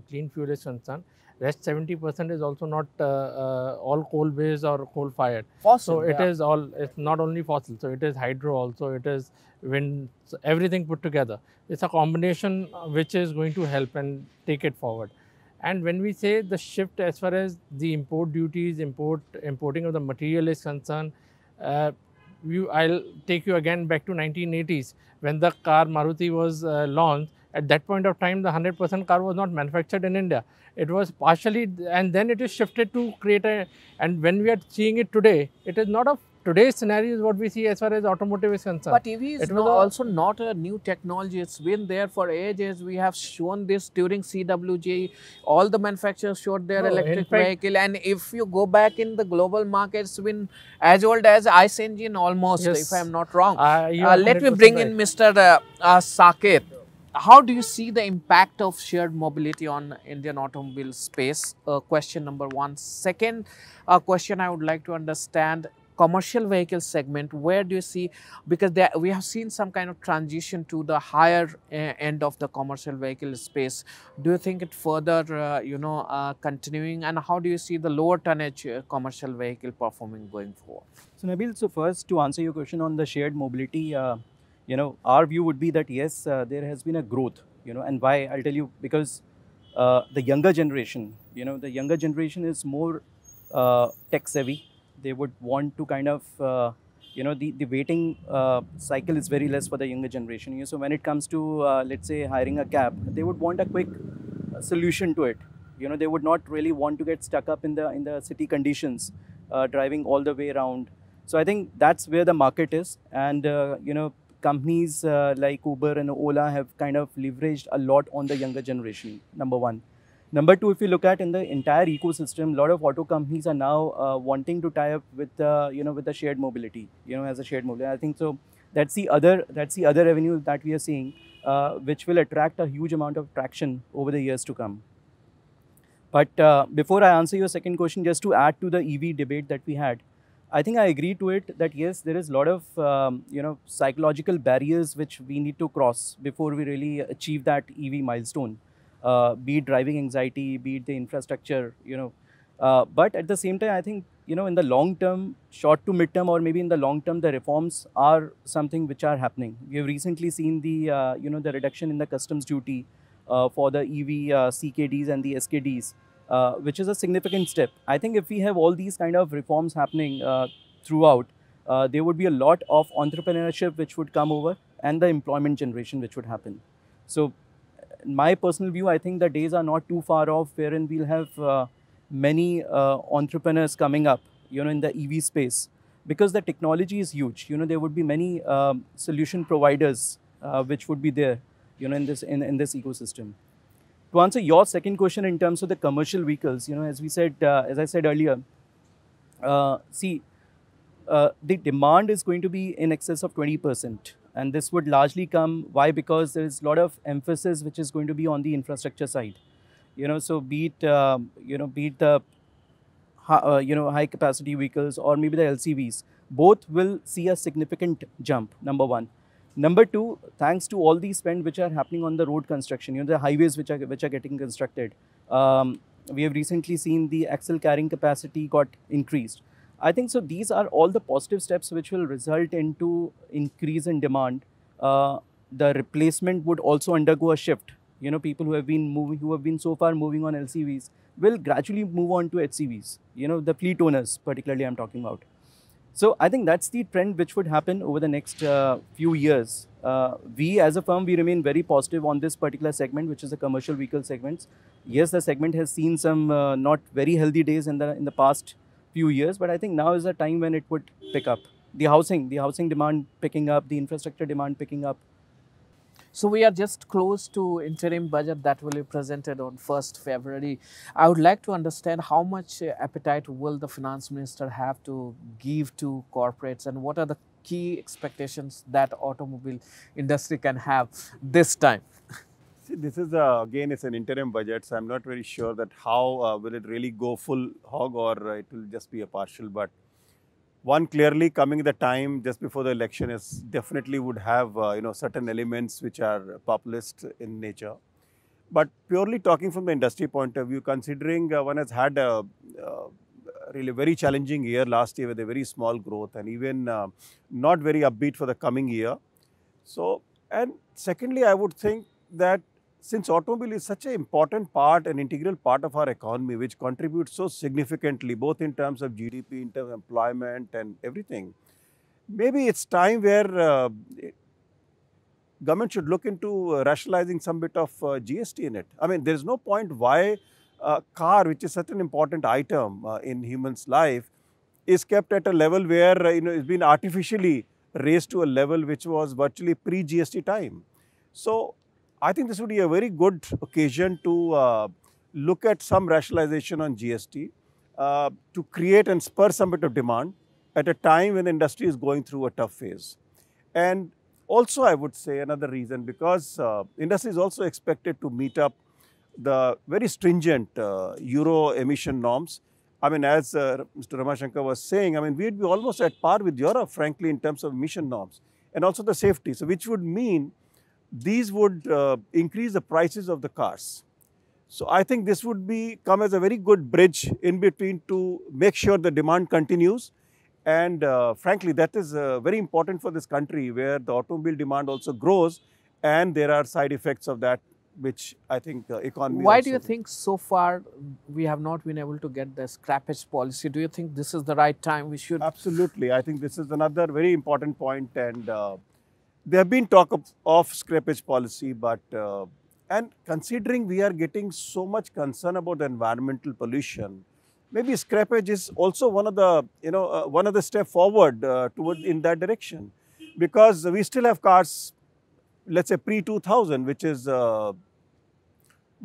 clean fuel is concerned, rest 70% is also not all coal based or coal fired. Fossil, So it is all, it's not only fossil, so it is hydro also, it is wind, so everything put together. It's a combination which is going to help and take it forward. And when we say the shift as far as the import duties, importing of the material is concerned, I'll take you again back to 1980s when the car Maruti was launched. At that point of time, the 100% car was not manufactured in India. It was partially, and then it is shifted to create and when we are seeing it today, it is not a today's scenario is what we see as far as automotive is concerned. But EV is also not a new technology. It's been there for ages. We have shown this during CWJ. All the manufacturers showed their electric vehicle. And if you go back in the global market, it's been as old as ICE engine almost, Yes. if I'm not wrong. Let me bring in Mr. Saket. How do you see the impact of shared mobility on Indian automobile space? Question number one. Second question I would like to understand, commercial vehicle segment, where do you see, because we have seen some kind of transition to the higher end of the commercial vehicle space. Do you think it further, continuing, and how do you see the lower tonnage commercial vehicle performing going forward? So Nabil, so first to answer your question on the shared mobility, our view would be that yes, there has been a growth, and why, I'll tell you, because the younger generation, is more tech savvy. They would want to kind of, the waiting cycle is very less for the younger generation. So when it comes to, let's say, hiring a cab, they would want a quick solution to it. They would not really want to get stuck up in the city conditions, driving all the way around. So I think that's where the market is, and companies like Uber and Ola have kind of leveraged a lot on the younger generation. Number one. Number two, if you look at in the entire ecosystem, a lot of auto companies are now wanting to tie up with with the shared mobility, as a shared mobility. I think so. That's the other revenue that we are seeing, which will attract a huge amount of traction over the years to come. But before I answer your second question, just to add to the EV debate that we had, I think I agree to it that yes, there is a lot of psychological barriers which we need to cross before we really achieve that EV milestone. Be it driving anxiety, be it the infrastructure, but at the same time, I think in the long term, short to mid term, or maybe in the long term, the reforms are something which are happening. We have recently seen the the reduction in the customs duty for the EV CKDs and the SKDs. Which is a significant step. I think if we have all these kind of reforms happening throughout, there would be a lot of entrepreneurship which would come over, and the employment generation which would happen. So in my personal view, I think the days are not too far off wherein we'll have many entrepreneurs coming up, in the EV space, because the technology is huge. There would be many solution providers which would be there, in this ecosystem. To answer your second question in terms of the commercial vehicles, as we said, as I said earlier, the demand is going to be in excess of 20%, and this would largely come. Why? Because there is a lot of emphasis which is going to be on the infrastructure side. So be it the high capacity vehicles or maybe the LCVs, both will see a significant jump. Number one. Number two, thanks to all these spend which are happening on the road construction, the highways which are getting constructed, we have recently seen the axle carrying capacity got increased. I think so. These are all the positive steps which will result into increase in demand. The replacement would also undergo a shift. People who have been so far moving on LCVs will gradually move on to HCVs. The fleet owners, particularly, I'm talking about. So I think that's the trend which would happen over the next few years. We as a firm, we remain very positive on this particular segment, which is the commercial vehicle segments. Yes, the segment has seen some not very healthy days in the past few years, but I think now is a time when it would pick up. The housing demand picking up, the infrastructure demand picking up. So we are just close to interim budget that will be presented on 1st February. I would like to understand how much appetite will the finance minister have to give to corporates, and what are the key expectations that automobile industry can have this time? See, this is again, it's an interim budget, so I'm not very sure that how will it really go full hog, or it will just be a partial. But one, clearly coming the time just before the election is definitely would have certain elements which are populist in nature. But purely talking from the industry point of view, considering one has had a really very challenging year last year with a very small growth, and even not very upbeat for the coming year. So, and secondly, I would think that since automobile is such an important part, an integral part of our economy, which contributes so significantly, both in terms of GDP, in terms of employment and everything, maybe it's time where government should look into rationalizing some bit of GST in it. I mean, there is no point why a car, which is such an important item in human's life, is kept at a level where it's been artificially raised to a level which was virtually pre-GST time. So I think this would be a very good occasion to look at some rationalization on GST to create and spur some bit of demand at a time when the industry is going through a tough phase. And also, I would say another reason, because industry is also expected to meet up the very stringent Euro emission norms, I mean, as Mr. Ramashankar was saying, I mean, we'd be almost at par with Europe, frankly, in terms of emission norms and also the safety. So, which would mean these would increase the prices of the cars. So, I think this would come as a very good bridge in between to make sure the demand continues. And frankly, that is very important for this country where the automobile demand also grows and there are side effects of that, which I think economy Why also. do you think so far we have not been able to get the scrappage policy? Do you think this is the right time we should? Absolutely. I think this is another very important point, and there have been talk of scrappage policy, but and considering we are getting so much concern about the environmental pollution, maybe scrappage is also one of the one of the step forward toward in that direction, because we still have cars, let's say pre 2000, which is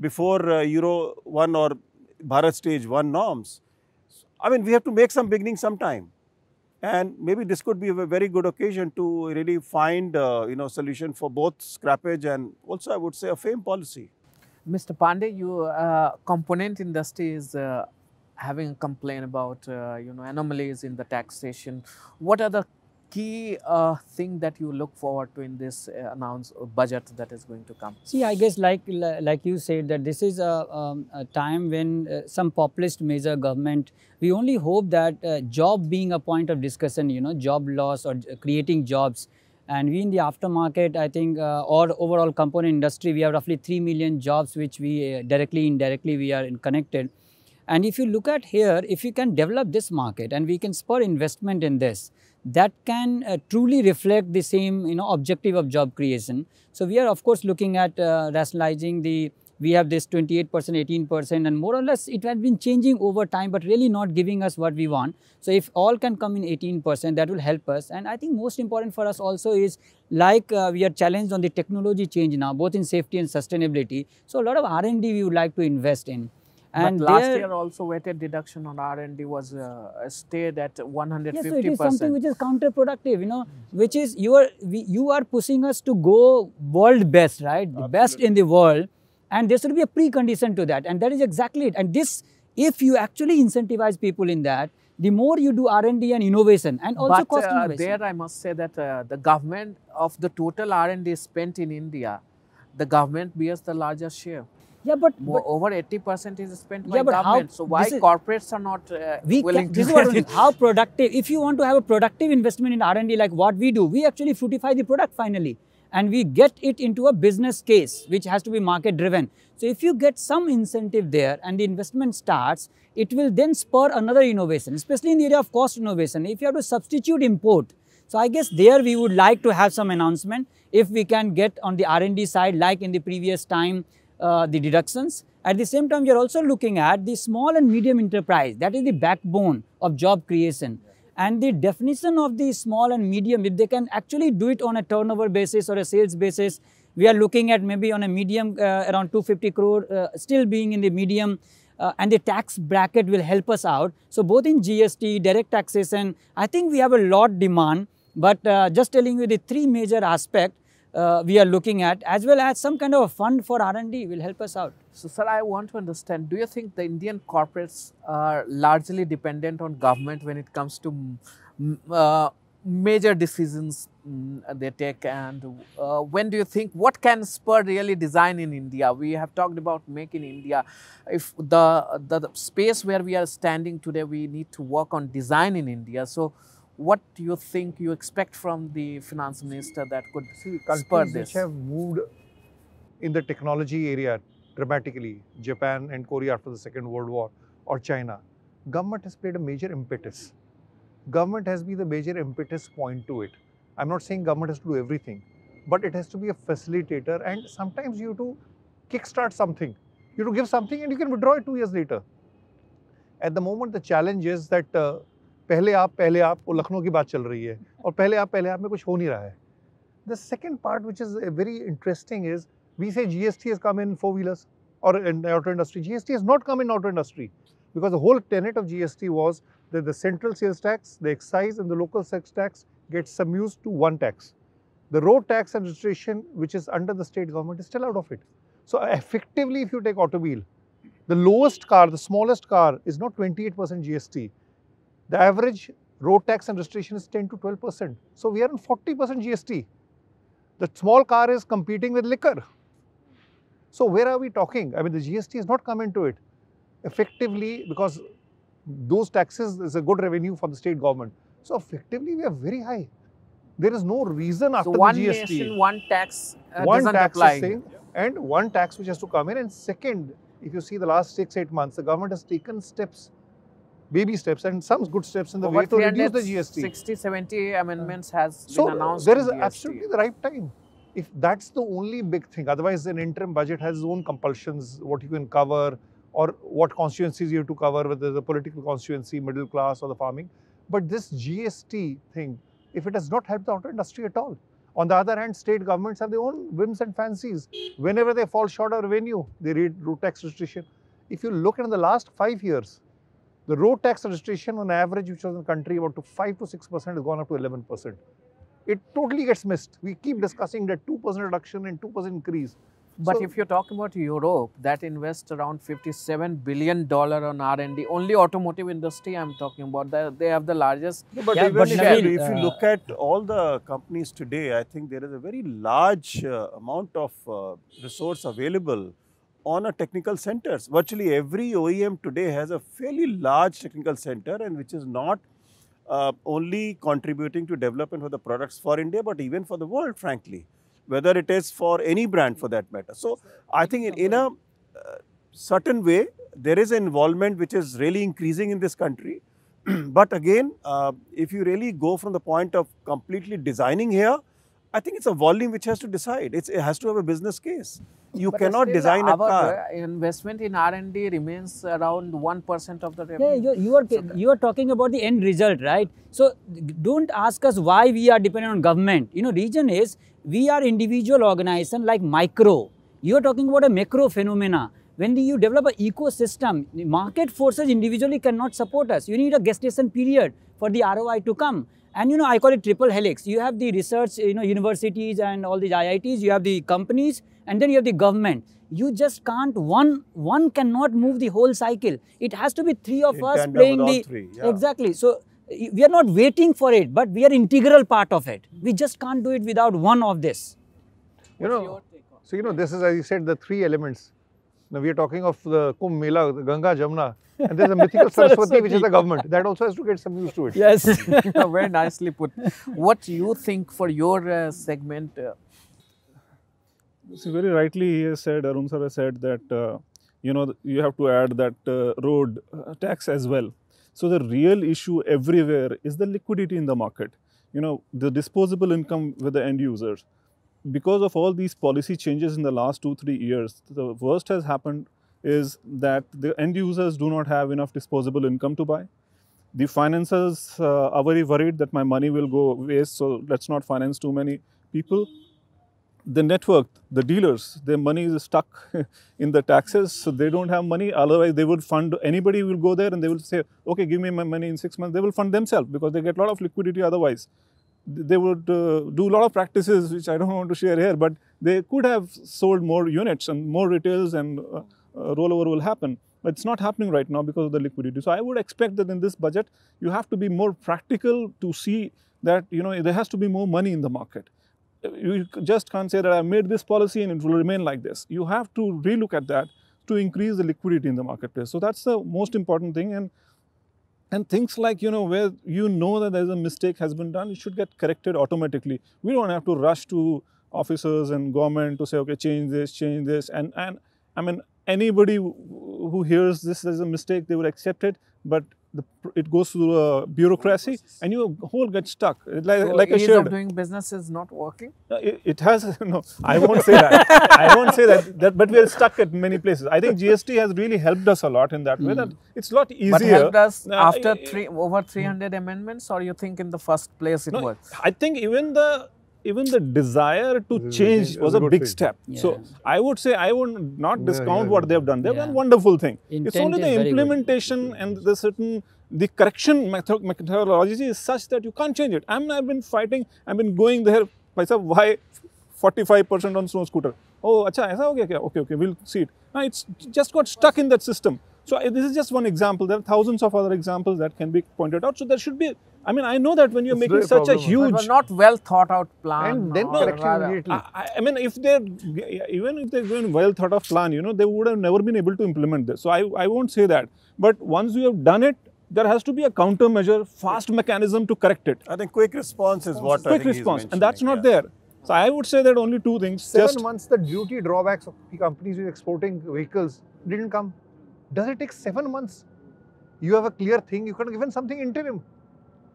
before Euro 1 or Bharat Stage 1 norms. I mean, we have to make some beginning sometime. And maybe this could be a very good occasion to really find, solution for both scrappage and also, I would say, a FAME policy. Mr. Pandey, component industry is having a complaint about anomalies in the taxation. What are the key thing that you look forward to in this announced budget that is going to come? See, I guess like you said, that this is a time when some populist measure government, we only hope that job being a point of discussion, job loss or creating jobs. And we in the aftermarket, I think, or overall component industry, we have roughly 3 million jobs which we directly, indirectly, we are connected. And if you look at here, if you can develop this market and we can spur investment in this, that can truly reflect the same objective of job creation. So we are of course looking at rationalizing we have this 28%, 18%, and more or less it has been changing over time, but really not giving us what we want. So if all can come in 18%, that will help us. And I think most important for us also is like we are challenged on the technology change now, both in safety and sustainability. So a lot of R&D we would like to invest in. And but last year also weighted deduction on R&D was stayed at 150%. Yes, so it is something which is counterproductive, which is you are pushing us to go world best, right? The best in the world, and there should be a precondition to that, and that is exactly it. And this, if you actually incentivize people in that, the more you do R&D and innovation, and also cost innovation. There I must say that the government of the total R&D spent in India, the government bears the largest share. Yeah, but over 80% is spent by government. So why corporates are not willing to? This is how productive. If you want to have a productive investment in R&D like what we do, we actually fructify the product finally, and we get it into a business case which has to be market driven. So if you get some incentive there and the investment starts, it will then spur another innovation, especially in the area of cost innovation. If you have to substitute import, so I guess there we would like to have some announcement if we can get on the R&D side, like in the previous time. The deductions. At the same time, we are also looking at the small and medium enterprise. That is the backbone of job creation. And the definition of the small and medium, if they can actually do it on a turnover basis or a sales basis, we are looking at maybe on a medium around 250 crore, still being in the medium, and the tax bracket will help us out. So both in GST, direct taxation, I think we have a lot demand, but just telling you the three major aspects, we are looking at, as well as some kind of a fund for R&D will help us out. So sir, I want to understand, do you think the Indian corporates are largely dependent on government when it comes to major decisions they take, and when do you think, what can spur really design in India? We have talked about Make in India. If the space where we are standing today, we need to work on design in India. So what do you think you expect from the finance minister that could spur this? Which have moved in the technology area dramatically, Japan and Korea after the Second World War, or China, government has played a major impetus. Government has been the major impetus point to it. I'm not saying government has to do everything, but it has to be a facilitator, and sometimes you have to kickstart something. You have to give something and you can withdraw it 2 years later. At the moment, the challenge is that पहले आप वो लखनऊ की बात चल रही है और पहले आप में कुछ हो नहीं रहा है. The second part, which is very interesting, is we say GST has come in four-wheelers or in the auto industry. GST has not come in auto industry, because the whole tenet of GST was that the central sales tax, the excise and the local sales tax gets subsumed to one tax. The road tax and registration, which is under the state government, is still out of it. So effectively, if you take automobile, The lowest car, the smallest car is not 28% GST. The average road tax and registration is 10 to 12%. So we are on 40% GST. The small car is competing with liquor. So where are we talking? I mean, the GST has not come into it. Effectively, because those taxes is a good revenue for the state government. So effectively, we are very high. There is no reason after So one the GST. nation, one tax One doesn't tax apply. is saying, and one tax which has to come in. And second, if you see the last 6-8 months, the government has taken steps, baby steps, and some good steps in the way to reduce the GST. 60-70 amendments has So been announced. there is in GST. absolutely the right time. If that's the only big thing, otherwise an interim budget has its own compulsions, what you can cover or what constituencies you have to cover, whether the political constituency, middle class or the farming. But this GST thing, if it has not helped the auto industry at all. On the other hand, state governments have their own whims and fancies. Whenever they fall short of revenue, they read road tax registration. If you look at the last 5 years, the road tax registration on average, which was in the country about to 5 to 6%, has gone up to 11%. It totally gets missed. We keep discussing that 2% reduction and 2% increase. But So, if you talk about Europe, that invests around $57 billion on R&D. Only automotive industry I'm talking about. They have the largest. No, but Yeah, even but Naveen, if you look at all the companies today, I think there is a very large amount of resource available on a technical centers. Virtually every OEM today has a fairly large technical center, and which is not only contributing to development of the products for India, but even for the world, frankly, whether it is for any brand for that matter. So I think in a certain way, there is an involvement which is really increasing in this country. But again, if you really go from the point of completely designing here, I think it's a volume which has to decide. It has to have a business case. You But cannot still design a our car. investment in R&D remains around 1% of the revenue. Yeah, you are talking about the end result, right? So don't ask us why we are dependent on government. You know, reason is we are individual organization like micro. You are talking about a macro phenomena. When you develop an ecosystem, the market forces individually cannot support us. You need a gestation period for the ROI to come. And you know, I call it triple helix. You have the research, you know, universities and all these IITs, you have the companies, and then you have the government. You just can't, one cannot move the whole cycle. It has to be three of In us tandem playing with all the, three, yeah. exactly. So we are not waiting for it, but we are integral part of it. We just can't do it without one of this. you know, so this is, as you said, the three elements. Now we are talking of the Kumbh Mela, the Ganga, Jamuna, and there's a mythical Saraswati, which is the government. That also has to get some use to it. Yes. Very nicely put. What do you think for your segment? So very rightly he has said, Arun sir has said that, you have to add that road tax as well. So the real issue everywhere is the liquidity in the market. The disposable income with the end users. Because of all these policy changes in the last 2-3 years, the worst has happened is that the end users do not have enough disposable income to buy. The financiers are very worried that my money will go waste, so let's not finance too many people. The network, the dealers, their money is stuck in the taxes, so they don't have money. Otherwise, they would fund, anybody will go there and they will say, okay, give me my money in 6 months. They will fund themselves because they get a lot of liquidity otherwise. They would do a lot of practices, which I don't want to share here, but they could have sold more units and more retails and rollover will happen. But it's not happening right now because of the liquidity. So I would expect that in this budget, you have to be more practical to see that, there has to be more money in the market. You just can't say that I made this policy and it will remain like this. You have to relook at that to increase the liquidity in the marketplace. So that's the most important thing. And things like, where that there's a mistake has been done, it should get corrected automatically. We don't have to rush to officers and government to say, okay, change this. And I mean, anybody who hears this as a mistake, they would accept it. But it goes through a bureaucracy and your whole gets stuck. Like ease I shared. of doing business is not working? It has, no, I won't say that. I won't say that, but we are stuck at many places. I think GST has really helped us a lot in that way, that it's a lot easier. But helped us after over 300 amendments, or you think in the first place it was? I think even the desire to change was a big step. Yeah. So I would say I would not discount what they've done. They've done wonderful thing. It's Intent only the is very good. implementation and the correction methodology is such that you can't change it. I've been fighting, I've been going there myself. Why 45% on snow scooter. Oh, acha, aisa ho gaya kya? Okay, okay, we'll see it. Now it's just got stuck in that system. So this is just one example. There are thousands of other examples that can be pointed out. So there should be, I mean, I know that when you're making such a huge... But not well thought out plan. And then correction immediately. I mean, if they're, even if they're going well thought of plan, you know, they would have never been able to implement this. So I won't say that. But once you have done it, there has to be a countermeasure, fast mechanism to correct it. I think quick response is what Quick I think response, he's and that's not mentioning, there. So I would say that only two things. 7 months, the duty drawbacks of the companies who are exporting vehicles didn't come. Does it take 7 months? You have a clear thing, you could have given something interim.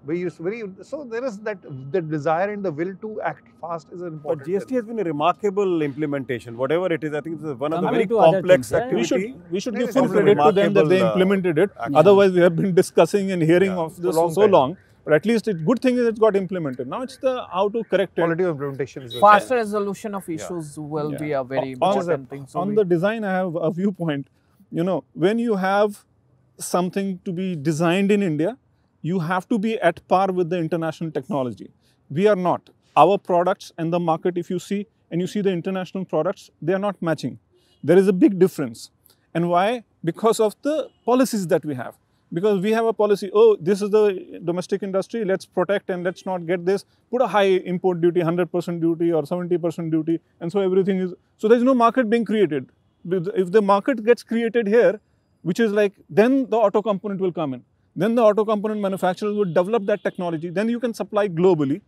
So there is that the desire and the will to act fast is an But important. GST has been a remarkable implementation. Whatever it is, I think it's one of the very Compared to other complex things, yeah. activity. We should No, give it's full also credit to them that they remarkable, implemented it. action. Otherwise, we have been discussing and hearing Yeah. of this For a for long so time. long. But at least it's good thing is it's got implemented. Now it's the how to correct it. Quality of implementation is Faster resolution of issues will Yeah. be a very On- important thing. So On we- the design, I have a viewpoint. You know, when you have something to be designed in India, you have to be at par with the international technology. We are not. Our products and the market, if you see, and you see the international products, they are not matching. There is a big difference. And why? Because of the policies that we have. Because we have a policy, oh, this is the domestic industry, let's protect and let's not get this. Put a high import duty, 100% duty or 70% duty, and so everything is, so there is no market being created. If the market gets created here, which is like, then the auto component will come in. Then the auto component manufacturers will develop that technology. Then you can supply globally.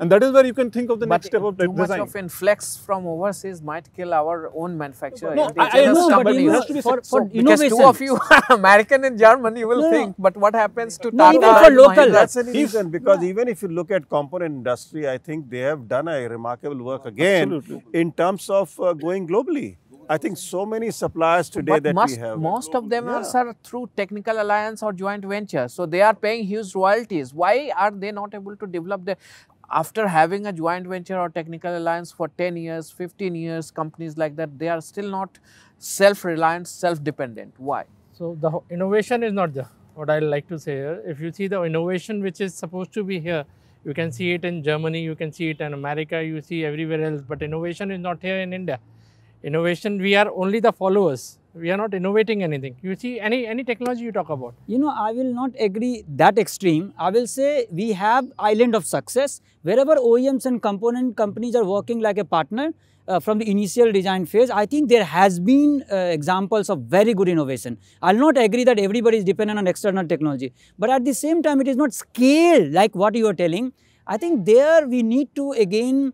And that is where you can think of the next step of too much design. of influx from overseas might kill our own manufacturer. No, in the I Indian know, but companies. you have to be for Because innovation. two of you are American and German, you will No, no. think. But what happens to No, Tata even for and local, Mahindra? That's the reason, because even if you look at component industry, I think they have done a remarkable work again Absolutely. in terms of going globally. I think so many suppliers today But that we have. most of them are sir, through technical alliance or joint venture. So they are paying huge royalties. Why are they not able to develop the... After having a joint venture or technical alliance for 10 years, 15 years, companies like that, they are still not self-reliant, self-dependent. Why? So the innovation is not there. What I like to say here, if you see the innovation which is supposed to be here, you can see it in Germany, you can see it in America, you see everywhere else, but innovation is not here in India. Innovation, we are only the followers. We are not innovating anything. You see any technology you talk about. You know, I will not agree that extreme. I will say we have island of success wherever OEMs and component companies are working like a partner from the initial design phase. I think there has been examples of very good innovation. I'll not agree that everybody is dependent on external technology, but at the same time, it is not scaled like what you are telling. I think there we need to again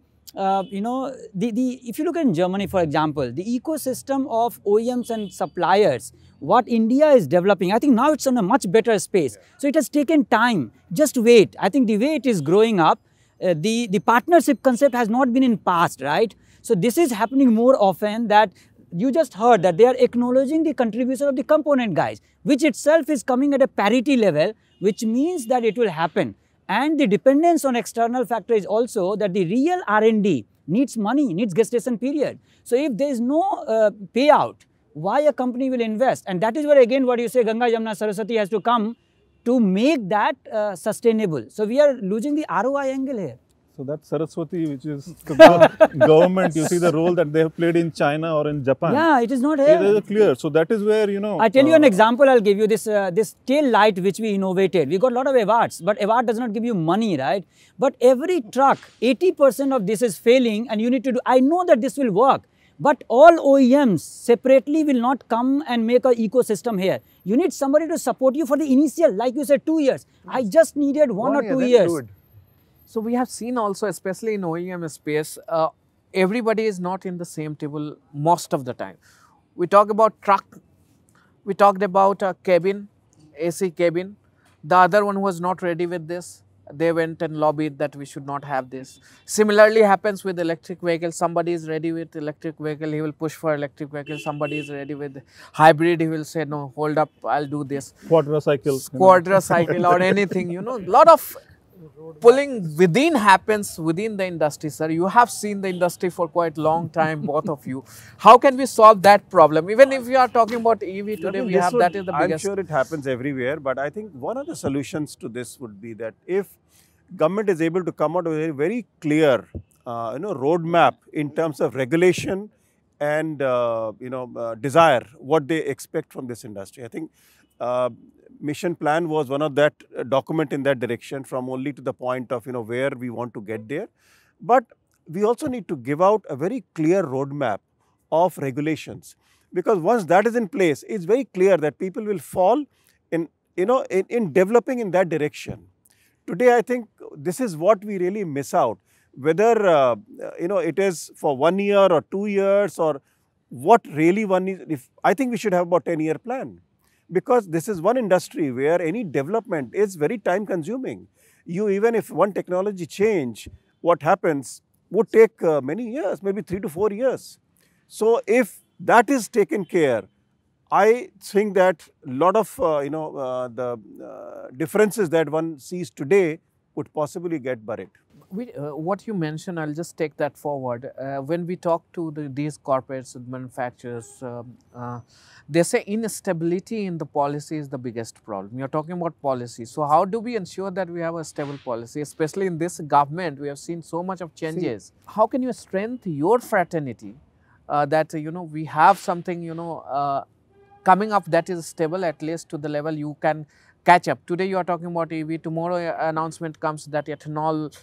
you know, if you look at Germany, for example, the ecosystem of OEMs and suppliers, what India is developing, I think now it's on a much better space. So it has taken time. Just wait. I think the way it is growing up, the partnership concept has not been in past, right? So this is happening more often that you just heard that they are acknowledging the contribution of the component guys, which itself is coming at a parity level, which means that it will happen. And the dependence on external factor is also that the real R&D needs money, needs gestation period. So if there is no payout, why a company will invest? And that is where again what you say, Ganga, Jamuna, Saraswati has to come to make that sustainable. So we are losing the ROI angle here. So that's Saraswati, which is the government. You see the role that they have played in China or in Japan. Yeah, it is not It here. is clear. So that is where, you know. I tell you an example, I'll give you this this tail light which we innovated. We got a lot of awards, but award does not give you money, right? But every truck, 80% of this is failing and you need to do, I know that this will work, but all OEMs separately will not come and make an ecosystem here. You need somebody to support you for the initial, like you said, 2 years. I just needed one or year, two then years. do it. So we have seen also, especially in OEM space, everybody is not in the same table most of the time. We talk about truck, we talked about a cabin, AC cabin. The other one was not ready with this. They went and lobbied that we should not have this. Similarly happens with electric vehicle. Somebody is ready with electric vehicle, he will push for electric vehicle. Somebody is ready with hybrid, he will say, no, hold up, I'll do this. Quadricycle. Quadricycle or anything, you know, lot of pulling within happens within the industry, sir. You have seen the industry for quite long time, both of you. How can we solve that problem? Even if we are talking about EV today, we have that is the biggest. I'm sure it happens everywhere, but I think one of the solutions to this would be that if government is able to come out with a very clear roadmap in terms of regulation and desire what they expect from this industry. I think mission plan was one of that document in that direction, from only to the point of where we want to get there. But we also need to give out a very clear roadmap of regulations, because once that is in place, it's very clear that people will fall in developing in that direction. Today, I think this is what we really miss out. Whether it is for 1 year or 2 years, or what really one is. I think we should have about 10-year plan, because this is one industry where any development is very time consuming. Even if one technology change, what happens would take many years, maybe 3 to 4 years. So if that is taken care, I think that a lot of the differences that one sees today would possibly get buried. What you mentioned, I'll just take that forward. When we talk to these corporates and manufacturers, they say instability in the policy is the biggest problem. You're talking about policy. So how do we ensure that we have a stable policy, especially in this government? We have seen so much of changes. How can you strengthen your fraternity that we have something coming up that is stable, at least to the level you can catch up? Today you are talking about EV, tomorrow announcement comes that ethanol,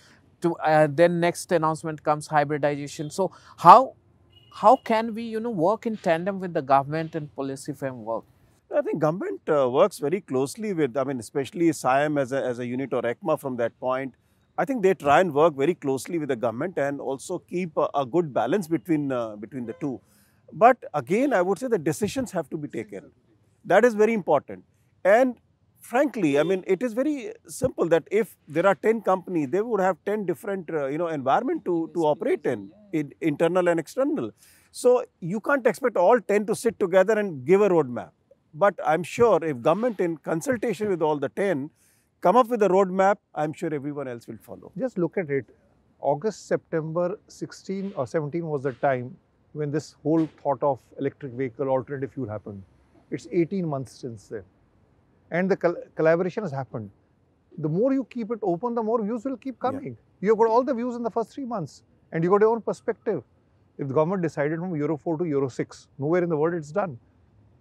then next announcement comes hybridization. So how can we work in tandem with the government and policy framework? I think government works very closely with, especially SIAM as a unit, or ECMA from that point. I think they try and work very closely with the government and also keep a good balance between the two. But again, I would say the decisions have to be taken. That is very important. And frankly, it is very simple that if there are 10 companies, they would have 10 different environment to operate in internal and external. So you can't expect all 10 to sit together and give a roadmap. But I'm sure if government, in consultation with all the 10, come up with a roadmap, I'm sure everyone else will follow. Just look at it. August, September 16 or 17 was the time when this whole thought of electric vehicle, alternative fuel happened. It's 18 months since then. And the collaboration has happened. The more you keep it open, the more views will keep coming. Yeah. You've got all the views in the first 3 months, and you got your own perspective. If the government decided from Euro 4 to Euro 6, nowhere in the world it's done.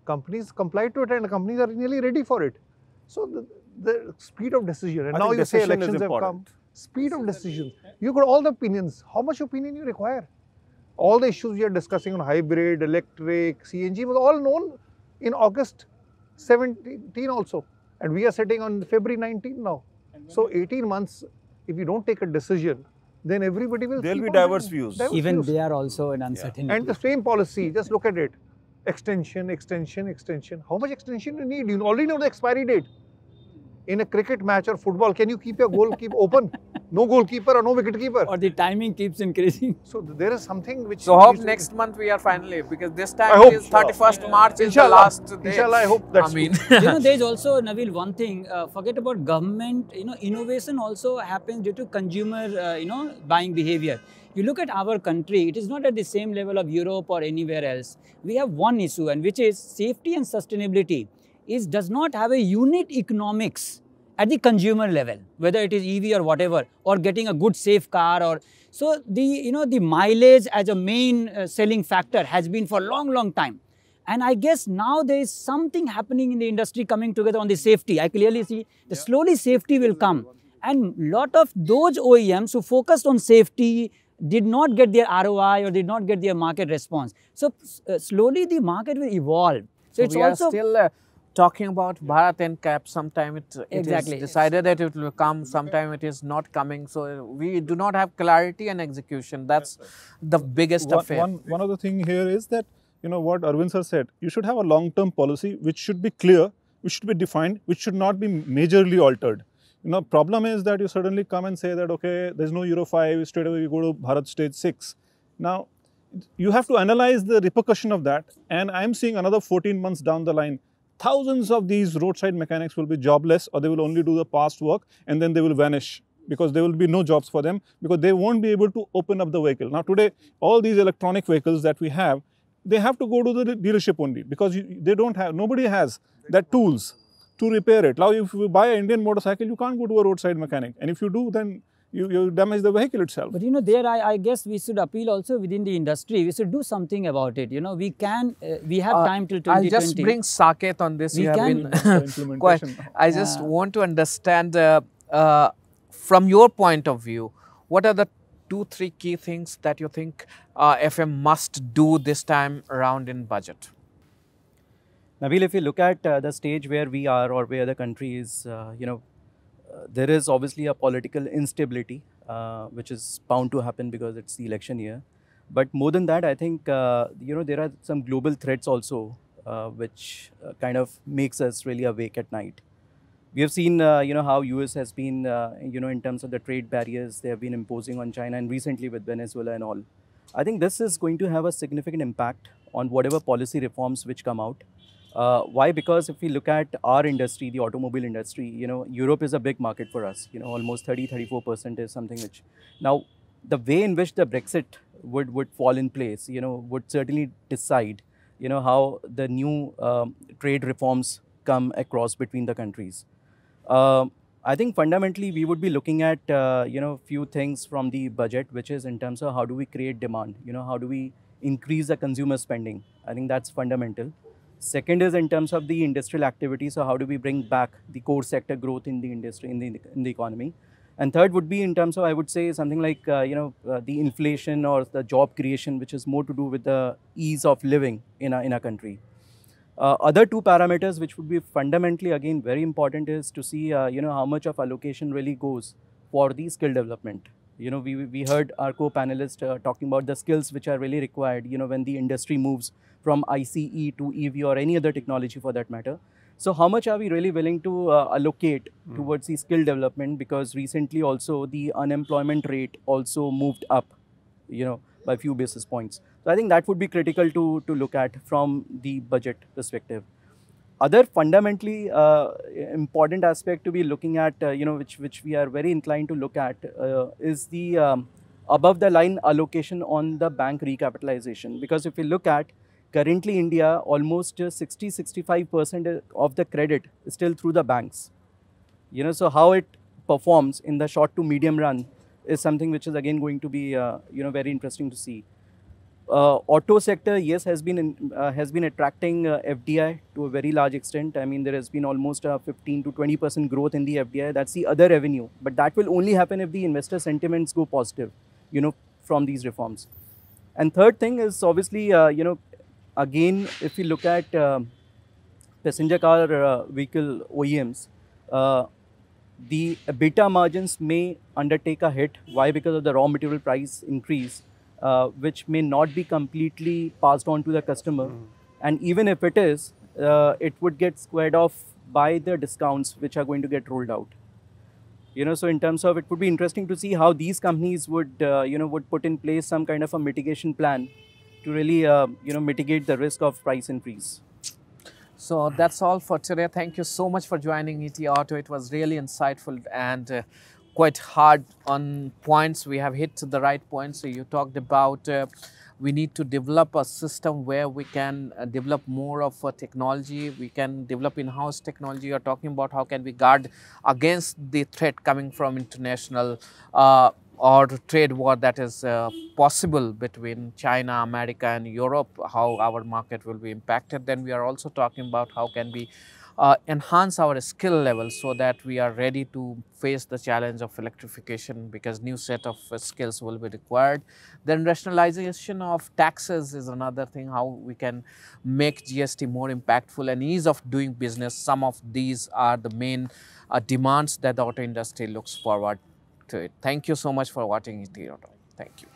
Companies complied to it, and the companies are nearly ready for it. So the speed of decision, and now you say elections have come. Speed of decisions. You've got all the opinions. How much opinion you require? All the issues we are discussing on hybrid, electric, CNG was all known in August 17 also. And we are sitting on February 19 now. So 18 months, if you don't take a decision, then everybody will. There will be diverse views. Even they are also an uncertainty. And the same policy, just look at it. Extension, extension, extension. How much extension you need? You already know the expiry date. In a cricket match or football, can you keep your goalkeeper open? No goalkeeper or no wicket keeper. Or the timing keeps increasing. So there is something which. So hope next month we are finally, because this time it is 31st March is the last day. Inshallah, I hope that's. There is also, Nabil, one thing. Forget about government. Innovation also happens due to consumer, buying behavior. You look at our country, it is not at the same level of Europe or anywhere else. We have one issue, and which is safety and sustainability. Does not have a unit economics at the consumer level, whether it is EV or whatever, or getting a good safe car, or so the mileage as a main selling factor has been for a long time. And I guess now there is something happening in the industry coming together on the safety. I clearly see that slowly safety will come, and lot of those OEMs who focused on safety did not get their ROI or did not get their market response. So slowly the market will evolve. So it's we also are still talking about Bharat NCAP. Sometime it is decided that it will come, sometime it is not coming. So we do not have clarity and execution. That's the biggest affair. One other thing here is that, what Arvind sir said, you should have a long-term policy which should be clear, which should be defined, which should not be majorly altered. Problem is that you suddenly come and say that, okay, there's no Euro 5, straight away you go to Bharat stage 6. Now, you have to analyze the repercussion of that, and I'm seeing another 14 months down the line, thousands of these roadside mechanics will be jobless, or they will only do the past work, and then they will vanish because there will be no jobs for them, because they won't be able to open up the vehicle. Now today, all these electronic vehicles that we have, they have to go to the dealership only, because nobody has that tools to repair it. Now if you buy an Indian motorcycle, you can't go to a roadside mechanic, and if you do, then you damage the vehicle itself. But you know, there I guess we should appeal also within the industry. We should do something about it. You know, we can, we have time till 2020. I'll just bring Saket on this. We You have can- been quite. implementation. I just want to understand from your point of view, what are the 2-3 key things that you think FM must do this time around in budget? Nabil, if you look at the stage where we are or where the country is, there is obviously a political instability, which is bound to happen because it's the election year. But more than that, I think, there are some global threats also, which kind of makes us really awake at night. We have seen, how US has been, in terms of the trade barriers they have been imposing on China and recently with Venezuela and all. I think this is going to have a significant impact on whatever policy reforms which come out. Why? Because if we look at our industry, the automobile industry, Europe is a big market for us. Almost 30-34% is something which... Now, the way in which the Brexit would fall in place, would certainly decide, how the new trade reforms come across between the countries. I think fundamentally we would be looking at, few things from the budget, which is in terms of how do we create demand, how do we increase the consumer spending. I think that's fundamental. Second is in terms of the industrial activity. So how do we bring back the core sector growth in the industry, in the economy? And third would be in terms of, I would say, something like, the inflation or the job creation, which is more to do with the ease of living in a country. Other two parameters which would be fundamentally, again, very important is to see, how much of allocation really goes for the skill development. We heard our co-panelist talking about the skills which are really required, when the industry moves from ICE to EV or any other technology for that matter. So how much are we really willing to allocate towards the skill development? Because recently also the unemployment rate also moved up, by a few basis points. So I think that would be critical to look at from the budget perspective. Other fundamentally important aspect to be looking at, which we are very inclined to look at, is the above the line allocation on the bank recapitalization. Because if we look at currently India, almost 60-65% of the credit is still through the banks. So how it performs in the short to medium run is something which is again going to be, very interesting to see. Auto sector, yes, has been attracting FDI to a very large extent. I mean, there has been almost a 15-20% growth in the FDI. That's the other revenue. But that will only happen if the investor sentiments go positive, from these reforms. And third thing is obviously, again, if you look at passenger car vehicle OEMs, the EBITDA margins may undertake a hit. Why? Because of the raw material price increase, which may not be completely passed on to the customer. And even if it is, it would get squared off by the discounts which are going to get rolled out. So in terms of, it would be interesting to see how these companies would, would put in place some kind of a mitigation plan to really, mitigate the risk of price increase. So that's all for today. Thank you so much for joining ETAuto. It was really insightful and quite hard on points. We have hit the right points. So you talked about we need to develop a system where we can develop more of a technology. We can develop in-house technology. You're talking about how can we guard against the threat coming from international or trade war that is possible between China, America and Europe, how our market will be impacted. Then we are also talking about how can we enhance our skill level so that we are ready to face the challenge of electrification, because new set of skills will be required. Then rationalization of taxes is another thing, how we can make GST more impactful and ease of doing business. Some of these are the main demands that the auto industry looks forward to it. Thank you so much for watching ETAuto. Thank you.